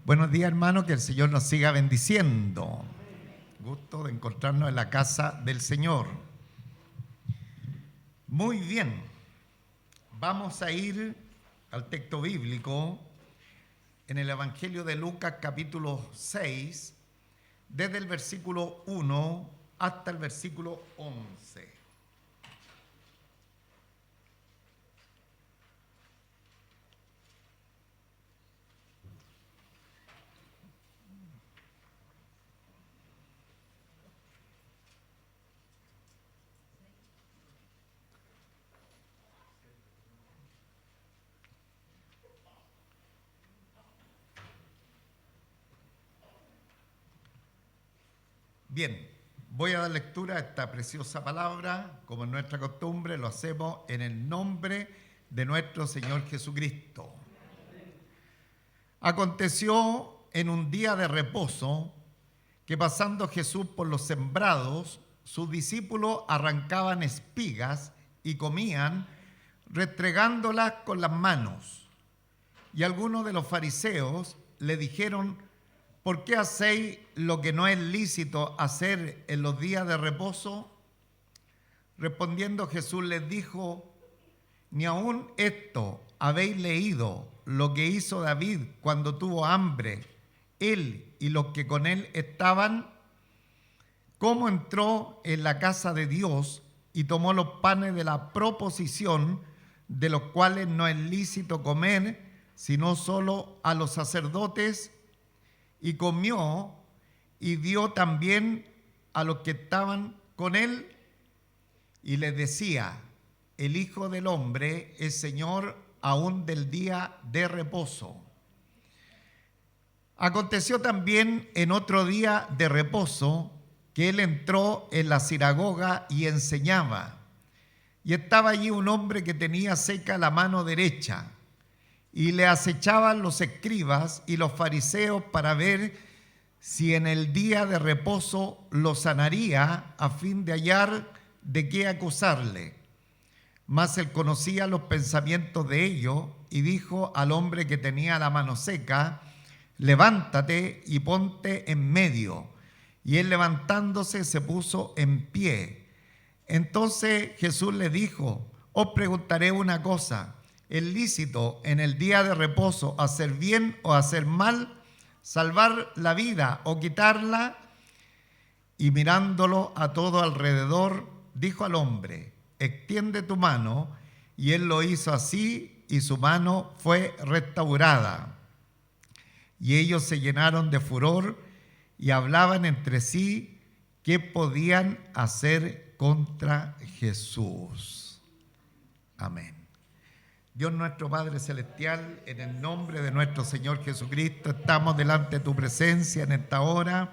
Buenos días, hermano, que el Señor nos siga bendiciendo. Gusto de encontrarnos en la casa del Señor. Muy bien, vamos a ir al texto bíblico en el Evangelio de Lucas capítulo 6, desde el versículo 1 hasta el versículo 11. Bien, voy a dar lectura a esta preciosa palabra. Como es nuestra costumbre, lo hacemos en el nombre de nuestro Señor Jesucristo. Aconteció en un día de reposo que pasando Jesús por los sembrados, sus discípulos arrancaban espigas y comían, restregándolas con las manos. Y algunos de los fariseos le dijeron: ¿por qué hacéis lo que no es lícito hacer en los días de reposo? Respondiendo Jesús les dijo: ¿ni aún esto habéis leído lo que hizo David cuando tuvo hambre, él y los que con él estaban? ¿Cómo entró en la casa de Dios y tomó los panes de la proposición, de los cuales no es lícito comer, sino solo a los sacerdotes? Y comió y dio también a los que estaban con él, y les decía: el Hijo del Hombre es Señor aún del día de reposo. Aconteció también en otro día de reposo que él entró en la sinagoga y enseñaba. Y estaba allí un hombre que tenía seca la mano derecha, y le acechaban los escribas y los fariseos para ver si en el día de reposo lo sanaría, a fin de hallar de qué acusarle. Mas él conocía los pensamientos de ellos y dijo al hombre que tenía la mano seca: levántate y ponte en medio. Y él, levantándose, se puso en pie. Entonces Jesús le dijo: os preguntaré una cosa, ¿es lícito en el día de reposo hacer bien o hacer mal, salvar la vida o quitarla? Y mirándolo a todo alrededor, dijo al hombre: extiende tu mano. Y él lo hizo así, y su mano fue restaurada. Y ellos se llenaron de furor y hablaban entre sí qué podían hacer contra Jesús. Amén. Dios nuestro Padre Celestial, en el nombre de nuestro Señor Jesucristo, estamos delante de tu presencia en esta hora.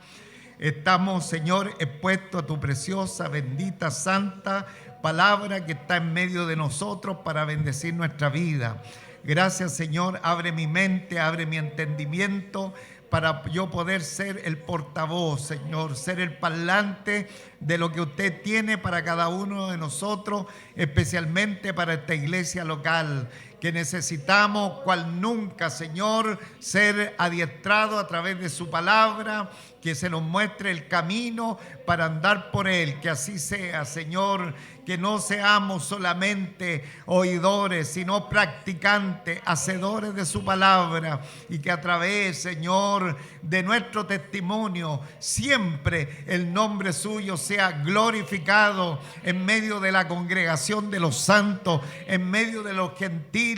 Estamos, Señor, expuestos a tu preciosa, bendita, santa palabra que está en medio de nosotros para bendecir nuestra vida. Gracias, Señor, abre mi mente, abre mi entendimiento para yo poder ser el portavoz, Señor, ser el parlante de lo que usted tiene para cada uno de nosotros, especialmente para esta iglesia local, que necesitamos, cual nunca, Señor, ser adiestrado a través de su palabra, que se nos muestre el camino para andar por él. Que así sea, Señor, que no seamos solamente oidores, sino practicantes, hacedores de su palabra, y que a través, Señor, de nuestro testimonio, siempre el nombre suyo sea glorificado en medio de la congregación de los santos, en medio de los gentiles,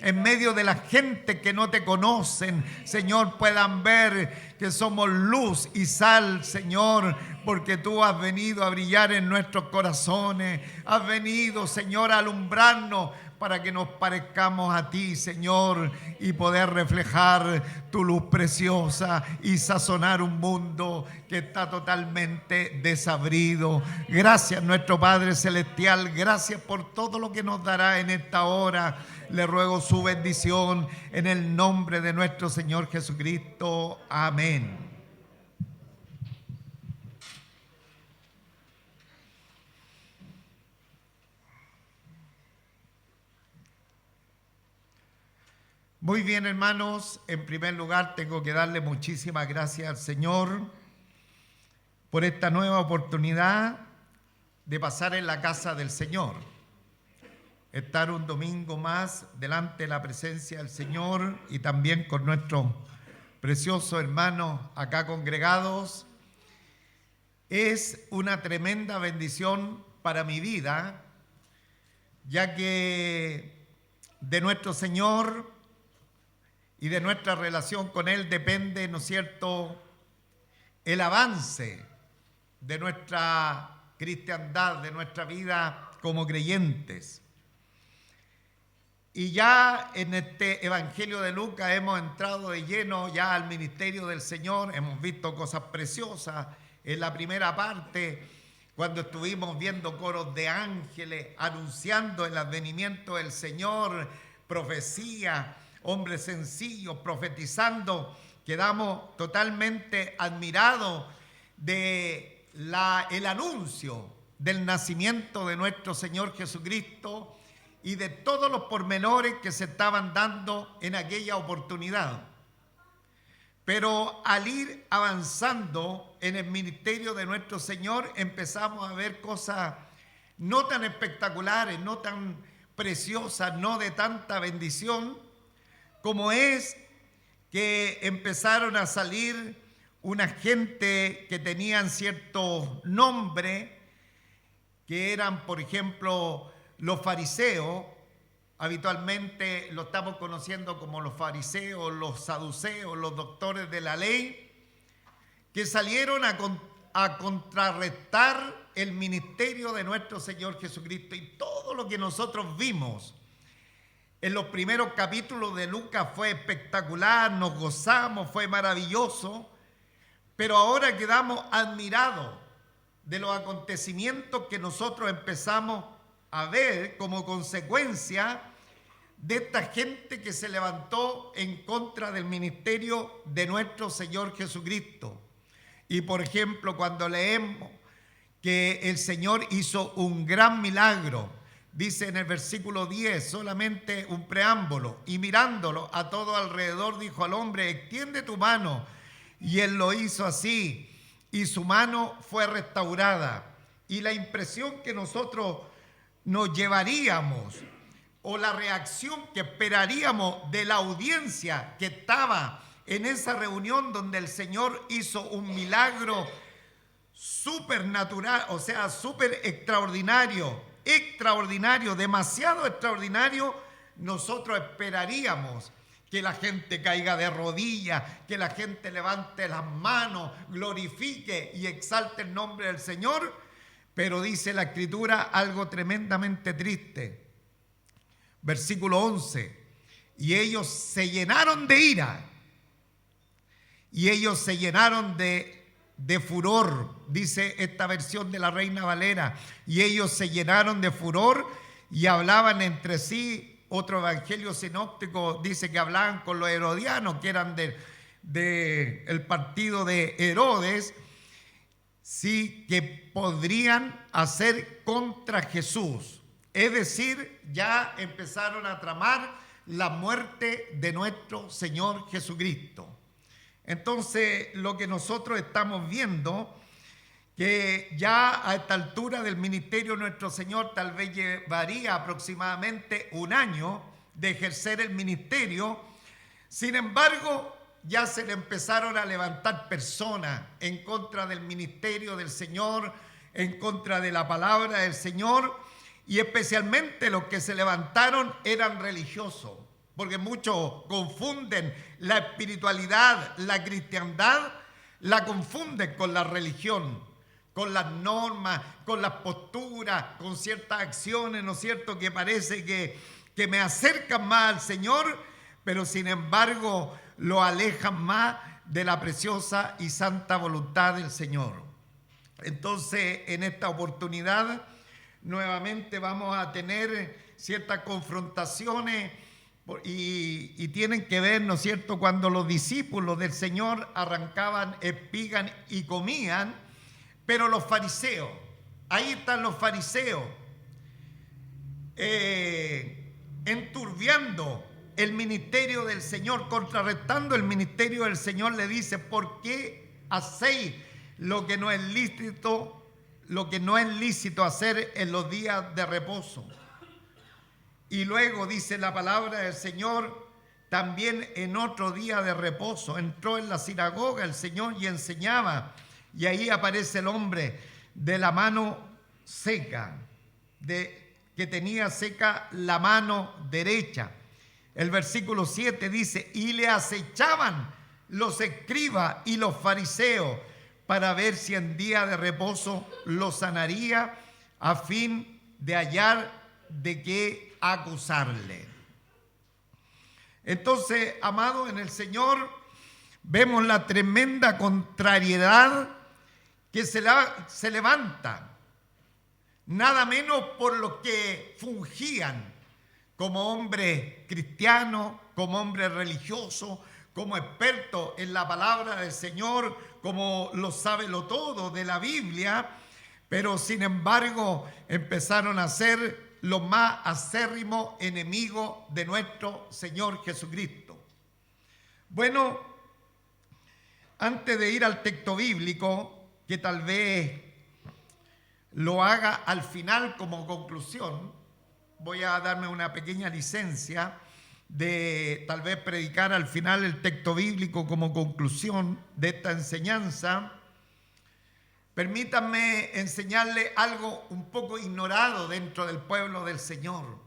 en medio de la gente que no te conocen. Señor, puedan ver que somos luz y sal, Señor, porque tú has venido a brillar en nuestros corazones. Has venido, Señor, a alumbrarnos para que nos parezcamos a ti, Señor, y poder reflejar tu luz preciosa y sazonar un mundo que está totalmente desabrido. Gracias, nuestro Padre Celestial, gracias por todo lo que nos dará en esta hora. Le ruego su bendición en el nombre de nuestro Señor Jesucristo. Amén. Muy bien, hermanos, en primer lugar tengo que darle muchísimas gracias al Señor por esta nueva oportunidad de pasar en la casa del Señor. Estar un domingo más delante de la presencia del Señor y también con nuestros preciosos hermanos acá congregados es una tremenda bendición para mi vida, ya que de nuestro Señor y de nuestra relación con Él depende, ¿no es cierto?, el avance de nuestra cristiandad, de nuestra vida como creyentes. Y ya en este Evangelio de Lucas hemos entrado de lleno ya al ministerio del Señor, hemos visto cosas preciosas en la primera parte, cuando estuvimos viendo coros de ángeles anunciando el advenimiento del Señor, profecía, hombres sencillos profetizando. Quedamos totalmente admirados de el anuncio del nacimiento de nuestro Señor Jesucristo y de todos los pormenores que se estaban dando en aquella oportunidad. Pero al ir avanzando en el ministerio de nuestro Señor, empezamos a ver cosas no tan espectaculares, no tan preciosas, no de tanta bendición, como es que empezaron a salir una gente que tenían cierto nombre, que eran, por ejemplo, los fariseos. Habitualmente lo estamos conociendo como los fariseos, los saduceos, los doctores de la ley, que salieron a contrarrestar el ministerio de nuestro Señor Jesucristo. Y todo lo que nosotros vimos en los primeros capítulos de Lucas fue espectacular, nos gozamos, fue maravilloso, pero ahora quedamos admirados de los acontecimientos que nosotros empezamos a ver como consecuencia de esta gente que se levantó en contra del ministerio de nuestro Señor Jesucristo. Y por ejemplo, cuando leemos que el Señor hizo un gran milagro, dice en el versículo 10, solamente un preámbulo, y mirándolo a todo alrededor dijo al hombre, extiende tu mano, y él lo hizo así, y su mano fue restaurada. Y la impresión que nosotros nos llevaríamos, o la reacción que esperaríamos de la audiencia que estaba en esa reunión donde el Señor hizo un milagro supernatural, o sea, súper extraordinario, demasiado extraordinario, nosotros esperaríamos que la gente caiga de rodillas, que la gente levante las manos, glorifique y exalte el nombre del Señor. Pero dice la Escritura algo tremendamente triste. Versículo 11. Y ellos se llenaron de ira. Y ellos se llenaron de furor, dice esta versión de la Reina Valera. Y ellos se llenaron de furor y hablaban entre sí. Otro evangelio sinóptico dice que hablaban con los herodianos, que eran del partido de Herodes, sí, que podrían hacer contra Jesús. Es decir, ya empezaron a tramar la muerte de nuestro Señor Jesucristo. Entonces, lo que nosotros estamos viendo, que ya a esta altura del ministerio de nuestro Señor tal vez llevaría aproximadamente un año de ejercer el ministerio. Sin embargo, ya se le empezaron a levantar personas en contra del ministerio del Señor, en contra de la palabra del Señor, y especialmente los que se levantaron eran religiosos, porque muchos confunden la espiritualidad, la cristiandad, la confunden con la religión, con las normas, con las posturas, con ciertas acciones, ¿no es cierto?, que parece que me acercan más al Señor, pero sin embargo lo alejan más de la preciosa y santa voluntad del Señor. Entonces, en esta oportunidad, nuevamente vamos a tener ciertas confrontaciones y tienen que ver, ¿no es cierto?, cuando los discípulos del Señor arrancaban espigas y comían, pero los fariseos, ahí están los fariseos, enturbiando el ministerio del Señor, contrarrestando el ministerio del Señor, le dice: ¿por qué hacéis lo que no es lícito hacer en los días de reposo? Y luego dice la palabra del Señor: también en otro día de reposo entró en la sinagoga el Señor y enseñaba, y ahí aparece el hombre de la mano seca, que tenía seca la mano derecha. El versículo 7 dice: y le acechaban los escribas y los fariseos para ver si en día de reposo lo sanaría, a fin de hallar de qué acusarle. Entonces, amados en el Señor, vemos la tremenda contrariedad que se levanta, nada menos por los que fungían como hombres cristianos, como hombres religiosos, como expertos en la palabra del Señor, como lo sabe lo todo de la Biblia, pero sin embargo empezaron a ser los más acérrimos enemigos de nuestro Señor Jesucristo. Bueno, antes de ir al texto bíblico, que tal vez lo haga al final como conclusión, voy a darme una pequeña licencia de tal vez predicar al final el texto bíblico como conclusión de esta enseñanza. Permítanme enseñarle algo un poco ignorado dentro del pueblo del Señor.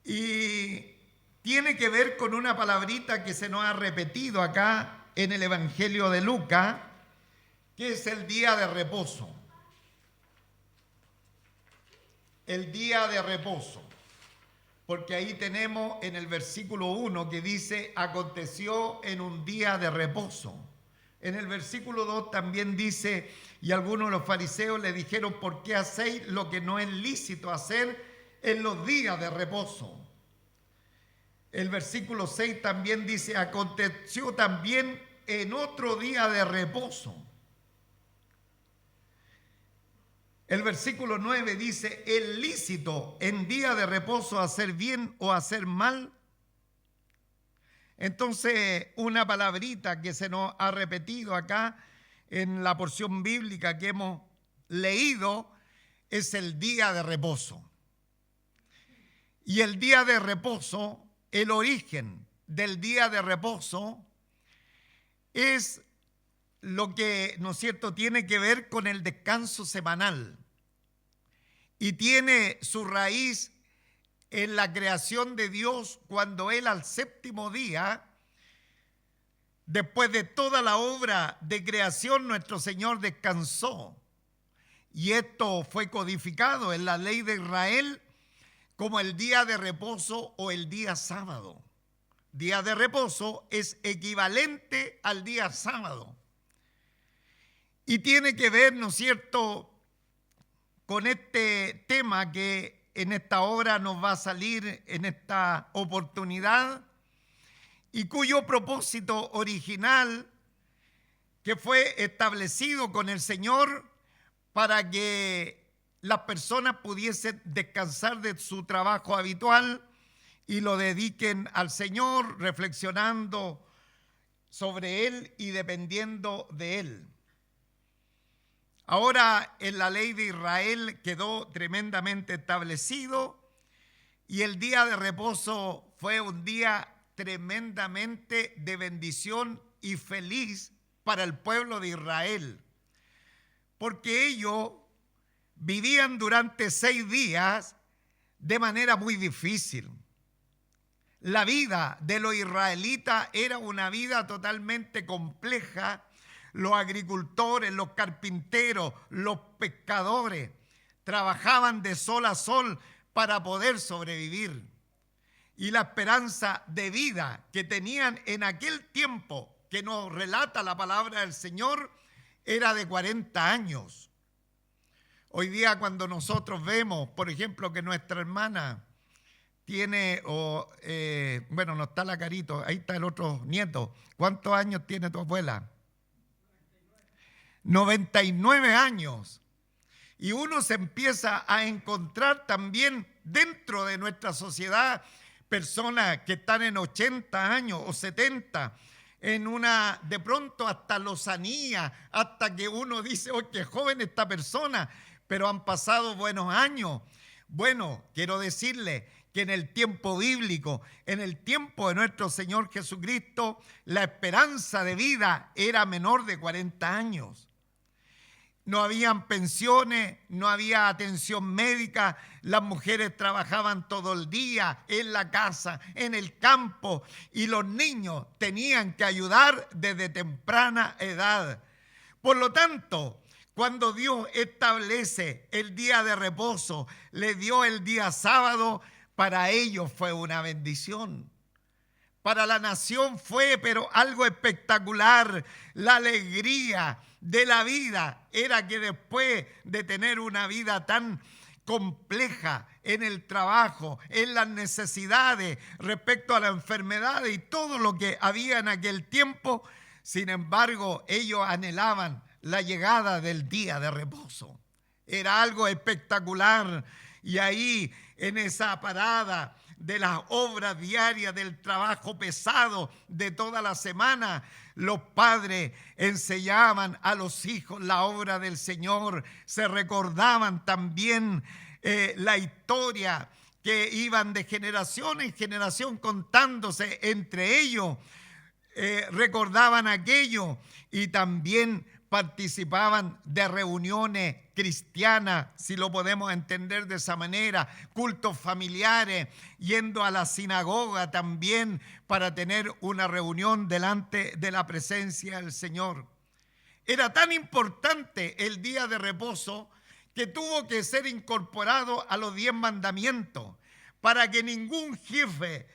Y tiene que ver con una palabrita que se nos ha repetido acá en el Evangelio de Lucas, que es el día de reposo. El día de reposo. Porque ahí tenemos en el versículo 1 que dice: aconteció en un día de reposo. En el versículo 2 también dice: y algunos de los fariseos le dijeron: ¿por qué hacéis lo que no es lícito hacer en los días de reposo? El versículo 6 también dice: aconteció también en otro día de reposo. El versículo 9 dice: ¿es lícito en día de reposo hacer bien o hacer mal? Entonces, una palabrita que se nos ha repetido acá en la porción bíblica que hemos leído es el día de reposo. Y el día de reposo, el origen del día de reposo es lo que, ¿no es cierto?, tiene que ver con el descanso semanal. Y tiene su raíz en la creación de Dios, cuando Él al séptimo día, después de toda la obra de creación, nuestro Señor descansó. Y esto fue codificado en la ley de Israel como el día de reposo o el día sábado. Día de reposo es equivalente al día sábado. Y tiene que ver, ¿no es cierto?, con este tema que en esta obra nos va a salir en esta oportunidad y cuyo propósito original, que fue establecido con el Señor para que las personas pudiesen descansar de su trabajo habitual y lo dediquen al Señor, reflexionando sobre Él y dependiendo de Él. Ahora en la ley de Israel quedó tremendamente establecido y el día de reposo fue un día tremendamente de bendición y feliz para el pueblo de Israel, porque ellos vivían durante 6 días de manera muy difícil. La vida de los israelitas era una vida totalmente compleja. Los agricultores, los carpinteros, los pescadores trabajaban de sol a sol para poder sobrevivir. Y la esperanza de vida que tenían en aquel tiempo que nos relata la palabra del Señor era de 40 años. Hoy día, cuando nosotros vemos, por ejemplo, que nuestra hermana tiene, bueno, no está la Carito, ahí está el otro nieto. ¿Cuántos años tiene tu abuela? 99 años. Y uno se empieza a encontrar también dentro de nuestra sociedad personas que están en 80 años o 70, en una, de pronto hasta lozanía, hasta que uno dice, oh, qué joven esta persona, pero han pasado buenos años. Bueno, quiero decirle que en el tiempo bíblico, en el tiempo de nuestro Señor Jesucristo, la esperanza de vida era menor de 40 años. No habían pensiones, no había atención médica, las mujeres trabajaban todo el día en la casa, en el campo, y los niños tenían que ayudar desde temprana edad. Por lo tanto, cuando Dios establece el día de reposo, le dio el día sábado, para ellos fue una bendición. Para la nación fue, pero algo espectacular. La alegría de la vida era que después de tener una vida tan compleja en el trabajo, en las necesidades, respecto a la enfermedad y todo lo que había en aquel tiempo, sin embargo, ellos anhelaban la llegada del día de reposo. Era algo espectacular. Y ahí, en esa parada de las obras diarias, del trabajo pesado de toda la semana, los padres enseñaban a los hijos la obra del Señor, se recordaban también la historia que iban de generación en generación contándose entre ellos, recordaban aquello y también participaban de reuniones cristianas, si lo podemos entender de esa manera, cultos familiares, yendo a la sinagoga también para tener una reunión delante de la presencia del Señor. Era tan importante el día de reposo que tuvo que ser incorporado a los 10 mandamientos para que ningún jefe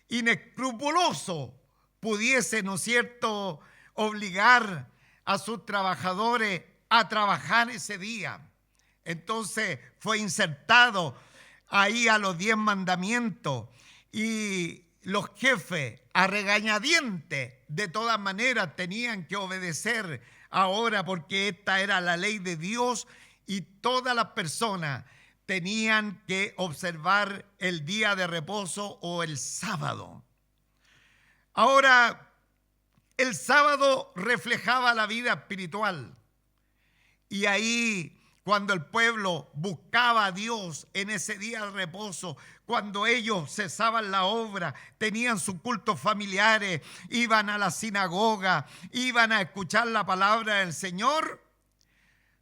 inescrupuloso pudiese, ¿no es cierto?, obligar a sus trabajadores a trabajar ese día. Entonces fue insertado ahí a los 10 mandamientos y los jefes a regañadientes de todas maneras tenían que obedecer ahora, porque esta era la ley de Dios y todas las personas tenían que observar el día de reposo o el sábado. Ahora, el sábado reflejaba la vida espiritual. Y ahí, cuando el pueblo buscaba a Dios en ese día de reposo, cuando ellos cesaban la obra, tenían sus cultos familiares, iban a la sinagoga, iban a escuchar la palabra del Señor,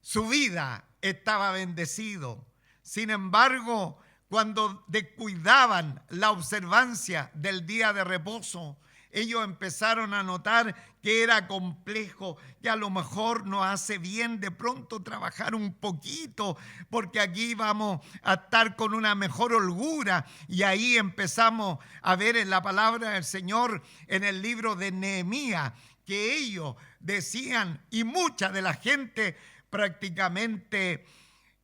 su vida estaba bendecido. Sin embargo, cuando descuidaban la observancia del día de reposo, ellos empezaron a notar que era complejo, que a lo mejor nos hace bien de pronto trabajar un poquito, porque aquí vamos a estar con una mejor holgura. Y ahí empezamos a ver en la palabra del Señor, en el libro de Nehemías, que ellos decían, y mucha de la gente prácticamente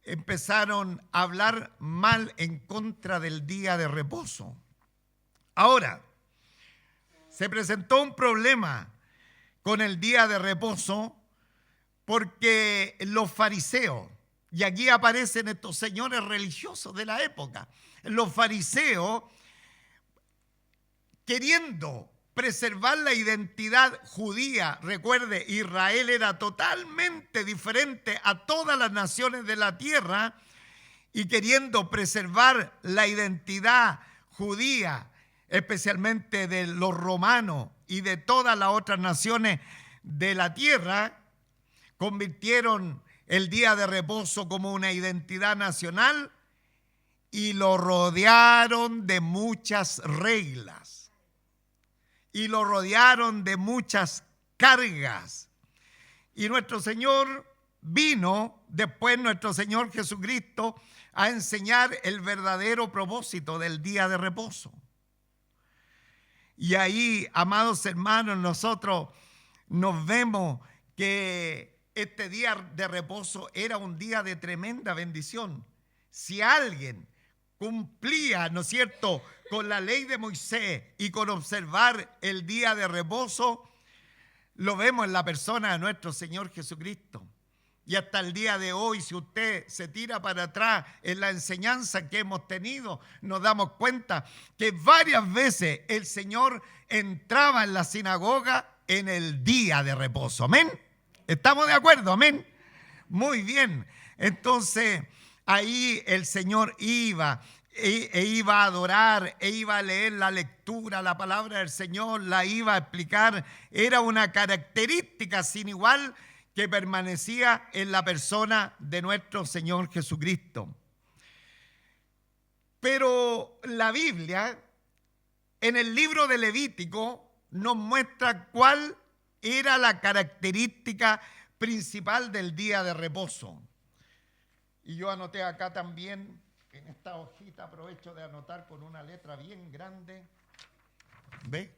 empezaron a hablar mal en contra del día de reposo. Ahora, se presentó un problema con el día de reposo porque los fariseos, y aquí aparecen estos señores religiosos de la época, los fariseos, queriendo preservar la identidad judía, recuerde, Israel era totalmente diferente a todas las naciones de la tierra, y queriendo preservar la identidad judía, especialmente de los romanos y de todas las otras naciones de la tierra, convirtieron el día de reposo como una identidad nacional y lo rodearon de muchas reglas y lo rodearon de muchas cargas. Y nuestro Señor vino, después nuestro Señor Jesucristo, a enseñar el verdadero propósito del día de reposo. Y ahí, amados hermanos, nosotros nos vemos que este día de reposo era un día de tremenda bendición. Si alguien cumplía, ¿no es cierto?, con la ley de Moisés y con observar el día de reposo, lo vemos en la persona de nuestro Señor Jesucristo. Y hasta el día de hoy, si usted se tira para atrás en la enseñanza que hemos tenido, nos damos cuenta que varias veces el Señor entraba en la sinagoga en el día de reposo. ¿Amén? ¿Estamos de acuerdo? ¿Amén? Muy bien. Entonces, ahí el Señor iba iba a adorar, iba a leer la lectura, la palabra del Señor, la iba a explicar. Era una característica sin igual que permanecía en la persona de nuestro Señor Jesucristo. Pero la Biblia, en el libro de Levítico, nos muestra cuál era la característica principal del día de reposo. Y yo anoté acá también, en esta hojita, aprovecho de anotar con una letra bien grande. ¿Ve?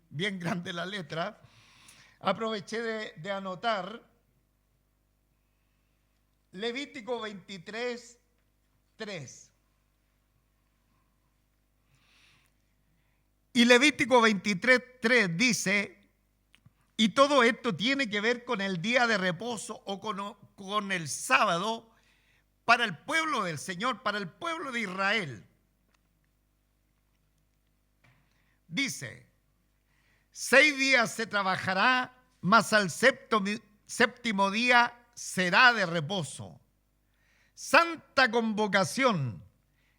Bien grande la letra. Aproveché de anotar Levítico 23, 3. Y Levítico 23, 3 dice, y todo esto tiene que ver con el día de reposo o con el sábado para el pueblo del Señor, para el pueblo de Israel. Dice, 6 días se trabajará, mas al séptimo día será de reposo. Santa convocación,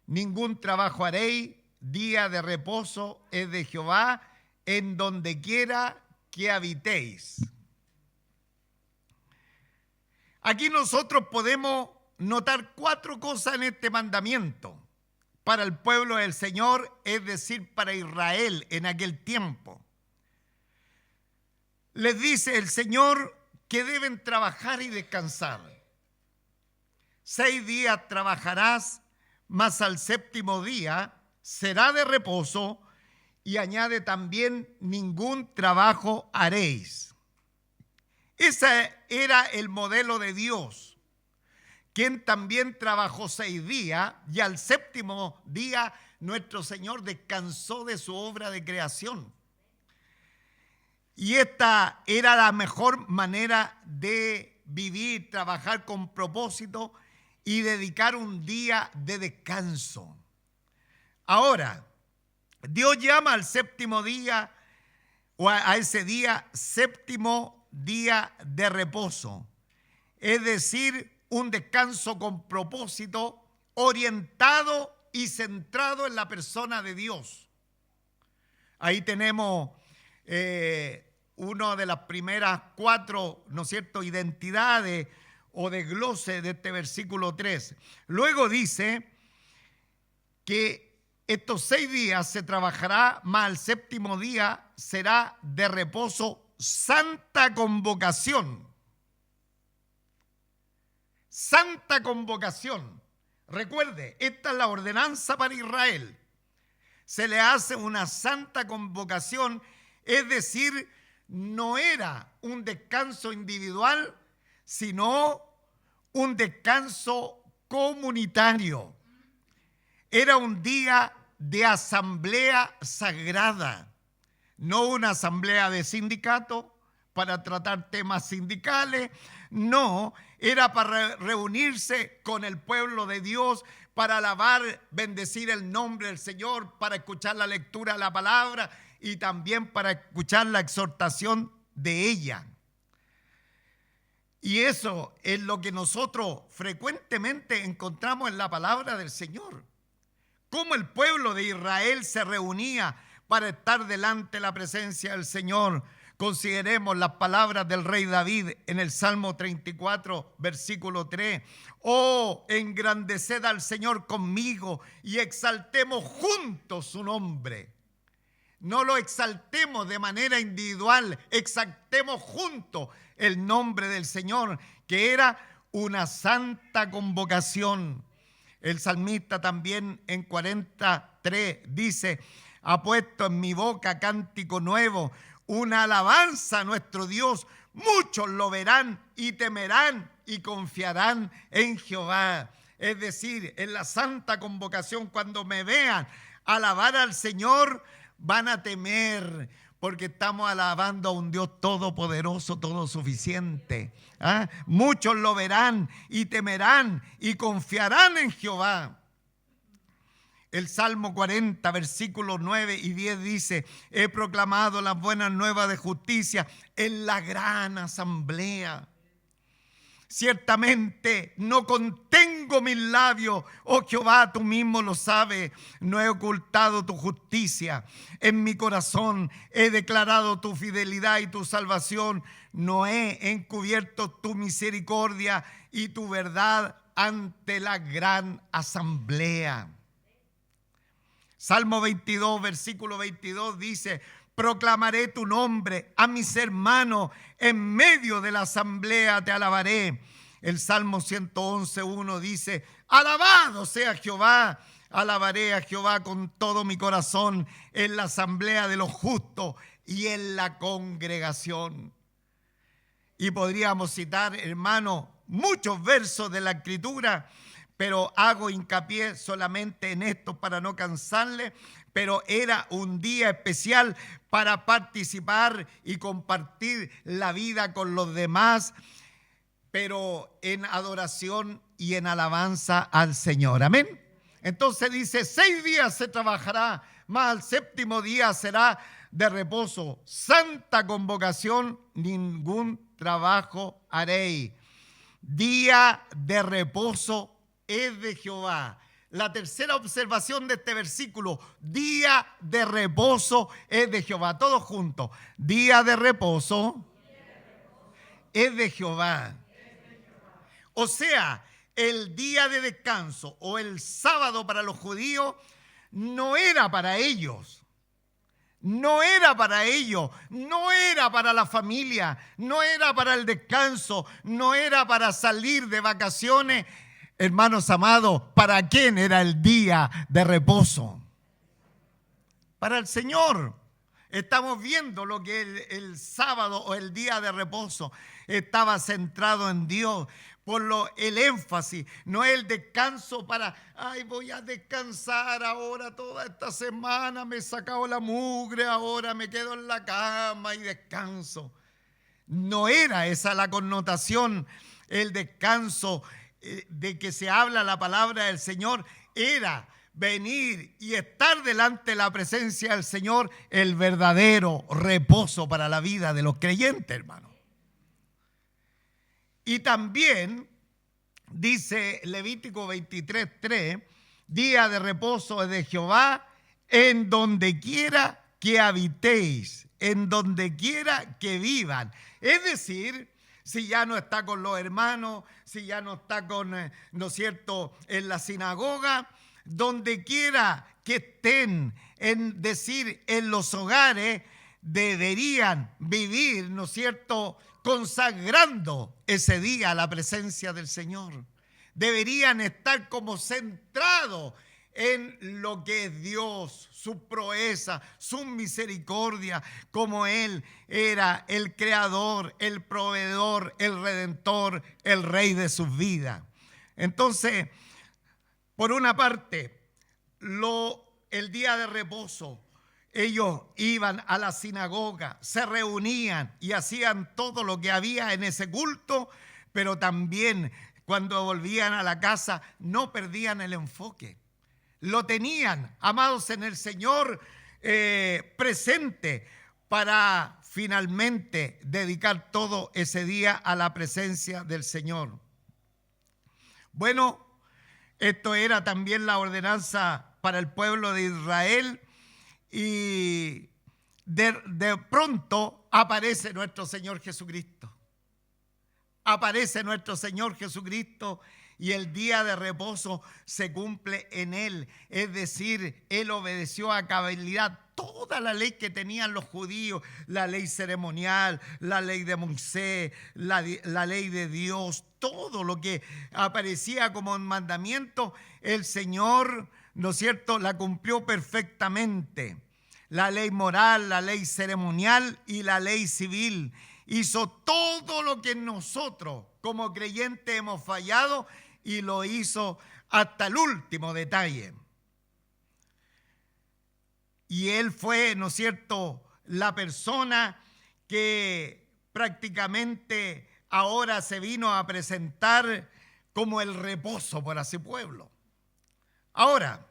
ningún trabajo haréis, día de reposo es de Jehová, en donde quiera que habitéis. Aquí nosotros podemos notar 4 cosas en este mandamiento para el pueblo del Señor, es decir, para Israel en aquel tiempo. Les dice el Señor que deben trabajar y descansar. 6 días trabajarás, mas al séptimo día será de reposo, y añade también, ningún trabajo haréis. Ese era el modelo de Dios, quien también trabajó 6 días, y al séptimo día nuestro Señor descansó de su obra de creación. Y esta era la mejor manera de vivir, trabajar con propósito y dedicar un día de descanso. Ahora, Dios llama al séptimo día, o a ese día, séptimo día de reposo. Es decir, un descanso con propósito, orientado y centrado en la persona de Dios. Ahí tenemos una de las primeras 4, ¿no es cierto?, identidades o desglose de este versículo 3. Luego dice que estos 6 días se trabajará, mas el séptimo día será de reposo, santa convocación. Santa convocación. Recuerde, esta es la ordenanza para Israel. Se le hace una santa convocación, es decir, no era un descanso individual, sino un descanso comunitario. Era un día de asamblea sagrada, no una asamblea de sindicato para tratar temas sindicales, no, era para reunirse con el pueblo de Dios, para alabar, bendecir el nombre del Señor, para escuchar la lectura de la palabra y también para escuchar la exhortación de ella. Y eso es lo que nosotros frecuentemente encontramos en la palabra del Señor. Cómo el pueblo de Israel se reunía para estar delante de la presencia del Señor. Consideremos las palabras del rey David en el Salmo 34, versículo 3. Oh, engrandeced al Señor conmigo y exaltemos juntos su nombre. No lo exaltemos de manera individual, exaltemos juntos el nombre del Señor, que era una santa convocación. El salmista también en 43 dice, ha puesto en mi boca cántico nuevo, una alabanza a nuestro Dios. Muchos lo verán y temerán y confiarán en Jehová. Es decir, en la santa convocación, cuando me vean alabar al Señor, van a temer, porque estamos alabando a un Dios todopoderoso, todosuficiente. ¿Ah? Muchos lo verán y temerán y confiarán en Jehová. El Salmo 40, versículos 9 y 10 dice: he proclamado las buenas nuevas de justicia en la gran asamblea. Ciertamente no contengo mis labios, oh Jehová, tú mismo lo sabes. No he ocultado tu justicia en mi corazón, he declarado tu fidelidad y tu salvación. No he encubierto tu misericordia y tu verdad ante la gran asamblea. Salmo 22, versículo 22 dice: proclamaré tu nombre a mis hermanos, en medio de la asamblea te alabaré. El Salmo 111, 1 dice: alabado sea Jehová, alabaré a Jehová con todo mi corazón, en la asamblea de los justos y en la congregación. Y podríamos citar, hermano, muchos versos de la Escritura, pero hago hincapié solamente en esto para no cansarle. Pero era un día especial para participar y compartir la vida con los demás, pero en adoración y en alabanza al Señor. Amén. Entonces dice: 6 días se trabajará, mas al 7º día será de reposo. Santa convocación, ningún trabajo haréis. Día de reposo es de Jehová. La tercera observación de este versículo: día de reposo es de Jehová. Todos juntos: día de reposo es de Jehová. O sea, el día de descanso o el sábado para los judíos no era para ellos. No era para ellos, no era para la familia, no era para el descanso, no era para salir de vacaciones. Hermanos amados, ¿para quién era el día de reposo? Para el Señor. Estamos viendo lo que el sábado o el día de reposo estaba centrado en Dios. El énfasis, no es el descanso para: ay, voy a descansar ahora toda esta semana, me he sacado la mugre, ahora me quedo en la cama y descanso. No era esa la connotación. El descanso de que se habla la palabra del Señor era venir y estar delante de la presencia del Señor, el verdadero reposo para la vida de los creyentes, hermano. Y también dice Levítico 23:3: día de reposo es de Jehová, en donde quiera que habitéis, en donde quiera que vivan. Es decir, si ya no está con los hermanos, si ya no está con, ¿no es cierto?, en la sinagoga, donde quiera que estén, en los hogares, deberían vivir, ¿no es cierto?, consagrando ese día a la presencia del Señor. Deberían estar como centrados en lo que es Dios, su proeza, su misericordia, como Él era el creador, el proveedor, el redentor, el rey de sus vidas. Entonces, por una parte, el día de reposo, ellos iban a la sinagoga, se reunían y hacían todo lo que había en ese culto, pero también cuando volvían a la casa no perdían el enfoque. Lo tenían, amados en el Señor, presente para finalmente dedicar todo ese día a la presencia del Señor. Bueno, esto era también la ordenanza para el pueblo de Israel. Y de pronto aparece nuestro Señor Jesucristo. Aparece nuestro Señor Jesucristo y el día de reposo se cumple en Él. Es decir, Él obedeció a cabalidad toda la ley que tenían los judíos, la ley ceremonial, la ley de Moisés, la ley de Dios, todo lo que aparecía como mandamiento, el Señor, ¿no es cierto?, la cumplió perfectamente. La ley moral, la ley ceremonial y la ley civil. Hizo todo lo que nosotros como creyentes hemos fallado y lo hizo hasta el último detalle. Y Él fue, ¿no es cierto?, la persona que prácticamente ahora se vino a presentar como el reposo por ese pueblo. Ahora,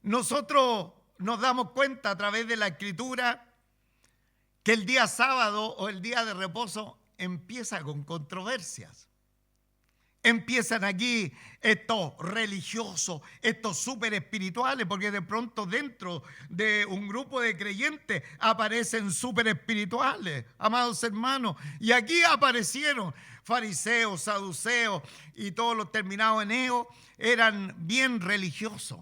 nosotros nos damos cuenta a través de la Escritura que el día sábado o el día de reposo empieza con controversias. Empiezan aquí estos religiosos, estos súper espirituales, porque de pronto dentro de un grupo de creyentes aparecen súper espirituales, amados hermanos. Y aquí aparecieron fariseos, saduceos y todos los terminados en eo, eran bien religiosos.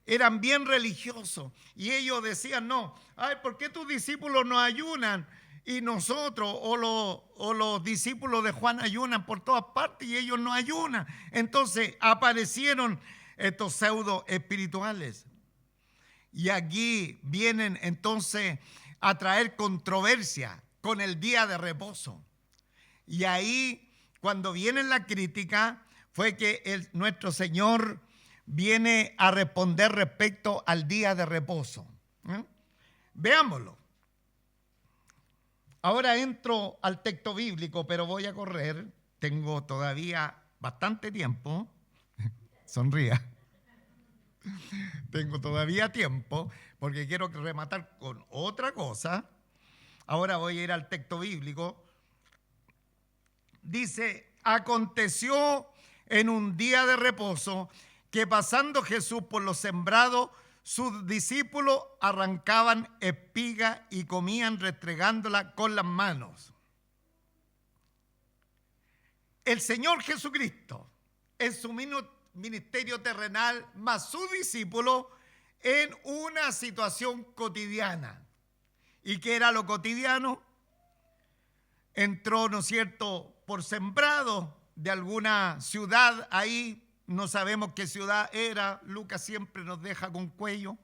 Eran bien religiosos. Y ellos decían, no, ay, ¿por qué tus discípulos no ayunan? Y nosotros o los discípulos de Juan ayunan por todas partes y ellos no ayunan. Entonces aparecieron estos pseudo espirituales. Y aquí vienen entonces a traer controversia con el día de reposo. Y ahí, cuando viene la crítica, fue que nuestro Señor viene a responder respecto al día de reposo. Veámoslo. Ahora entro al texto bíblico, pero voy a correr. Tengo todavía bastante tiempo. Sonría. Tengo todavía tiempo porque quiero rematar con otra cosa. Ahora voy a ir al texto bíblico. Dice, aconteció en un día de reposo que pasando Jesús por los sembrados, sus discípulos arrancaban espigas y comían restregándola con las manos. El Señor Jesucristo, en su ministerio terrenal, más sus discípulos, en una situación cotidiana. ¿Y qué era lo cotidiano? Entró, ¿no es cierto?, por sembrado de alguna ciudad ahí. No sabemos qué ciudad era, Lucas siempre nos deja con cuello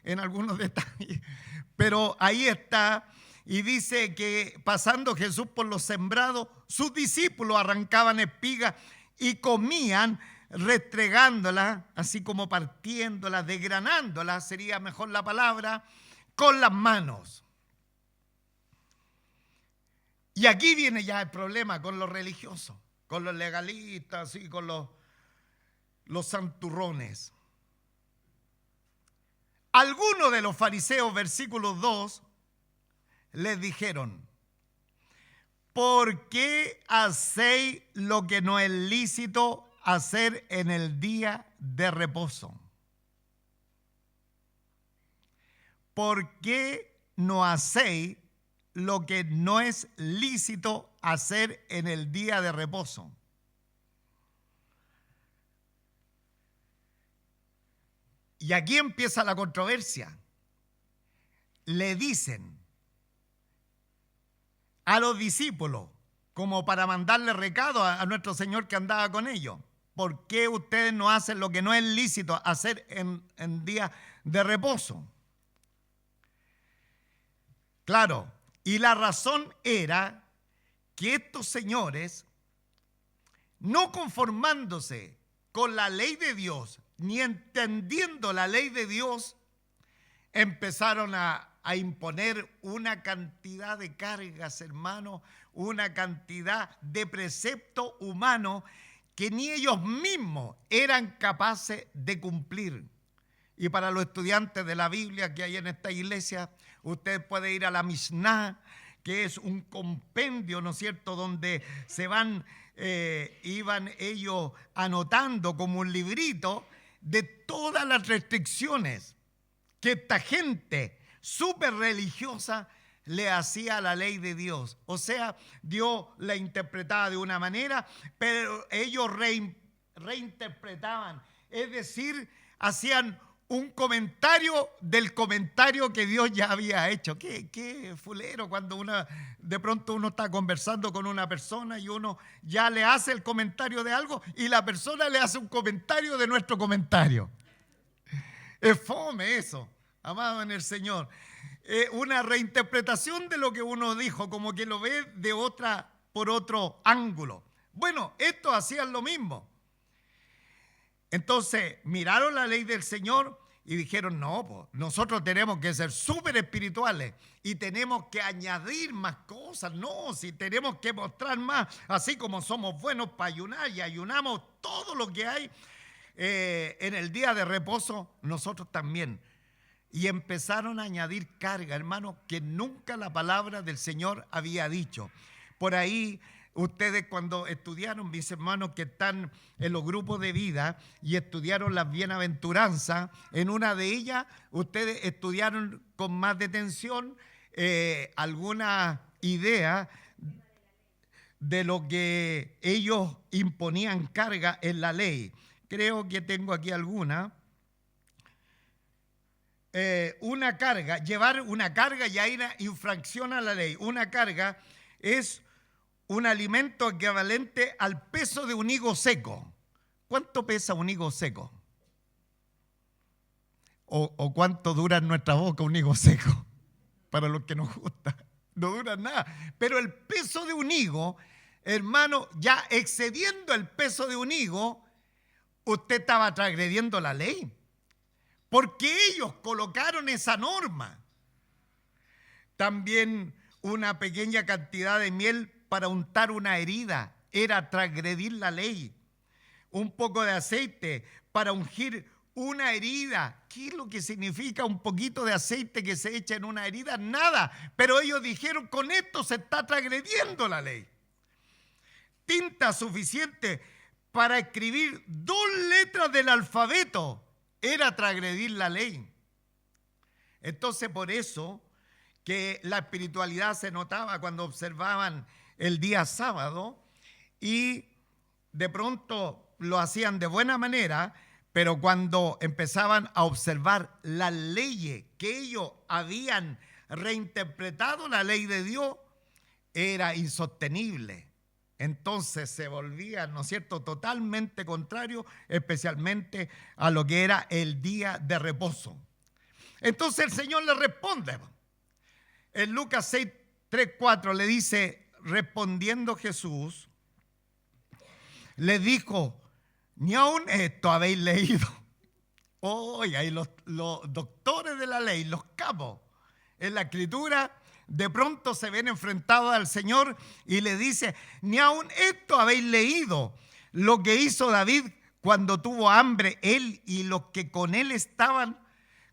en algunos detalles, pero ahí está, y dice que pasando Jesús por los sembrados, sus discípulos arrancaban espigas y comían restregándolas, así como partiéndolas, desgranándolas, sería mejor la palabra, con las manos. Y aquí viene ya el problema con los religiosos, con los legalistas y con los santurrones. Algunos de los fariseos, versículo 2, les dijeron, ¿por qué hacéis lo que no es lícito hacer en el día de reposo? ¿Por qué no hacéis lo que no es lícito hacer en el día de reposo? Y aquí empieza la controversia. Le dicen a los discípulos, como para mandarle recado a nuestro Señor que andaba con ellos, ¿por qué ustedes no hacen lo que no es lícito hacer en día de reposo? Claro, y la razón era que estos señores, no conformándose con la ley de Dios, ni entendiendo la ley de Dios, empezaron a imponer una cantidad de cargas, hermanos, una cantidad de preceptos humanos que ni ellos mismos eran capaces de cumplir. Y para los estudiantes de la Biblia que hay en esta iglesia, usted puede ir a la Mishnah, que es un compendio, ¿no es cierto?, donde se iban ellos anotando como un librito de todas las restricciones que esta gente súper religiosa le hacía a la ley de Dios. O sea, Dios la interpretaba de una manera, pero ellos reinterpretaban, es decir, hacían un comentario del comentario que Dios ya había hecho. Qué fulero cuando de pronto uno está conversando con una persona y uno ya le hace el comentario de algo y la persona le hace un comentario de nuestro comentario. Es fome eso, amado en el Señor. Una reinterpretación de lo que uno dijo, como que lo ve por otro ángulo. Bueno, estos hacían lo mismo. Entonces, miraron la ley del Señor y dijeron, no, pues, nosotros tenemos que ser súper espirituales y tenemos que añadir más cosas. No, si tenemos que mostrar más, así como somos buenos para ayunar y ayunamos todo lo que hay en el día de reposo, nosotros también. Y empezaron a añadir carga, hermanos, que nunca la palabra del Señor había dicho. Por ahí, ustedes cuando estudiaron, mis hermanos que están en los grupos de vida y estudiaron las bienaventuranzas, en una de ellas ustedes estudiaron con más detención alguna idea de lo que ellos imponían carga en la ley. Creo que tengo aquí alguna. Una carga, llevar una carga ya era infracción a la ley. Una carga es un alimento equivalente al peso de un higo seco. ¿Cuánto pesa un higo seco? ¿O cuánto dura en nuestra boca un higo seco? Para los que nos gusta, no dura nada. Pero el peso de un higo, hermano, ya excediendo el peso de un higo, usted estaba transgrediendo la ley. Porque ellos colocaron esa norma. También una pequeña cantidad de miel para untar una herida era transgredir la ley. Un poco de aceite para ungir una herida. ¿Qué es lo que significa un poquito de aceite que se echa en una herida? Nada. Pero ellos dijeron, con esto se está transgrediendo la ley. Tinta suficiente para escribir 2 letras del alfabeto era transgredir la ley. Entonces, por eso que la espiritualidad se notaba cuando observaban el día sábado y de pronto lo hacían de buena manera, pero cuando empezaban a observar las leyes que ellos habían reinterpretado, la ley de Dios, era insostenible. Entonces se volvía, ¿no es cierto?, totalmente contrario, especialmente a lo que era el día de reposo. Entonces el Señor le responde. En Lucas 6, 3, 4 le dice, respondiendo Jesús, le dijo, ni aun esto habéis leído. Oiga, y los doctores de la ley, los capos, en la Escritura, de pronto se ven enfrentados al Señor y le dice, ni aun esto habéis leído, lo que hizo David cuando tuvo hambre, él y los que con él estaban,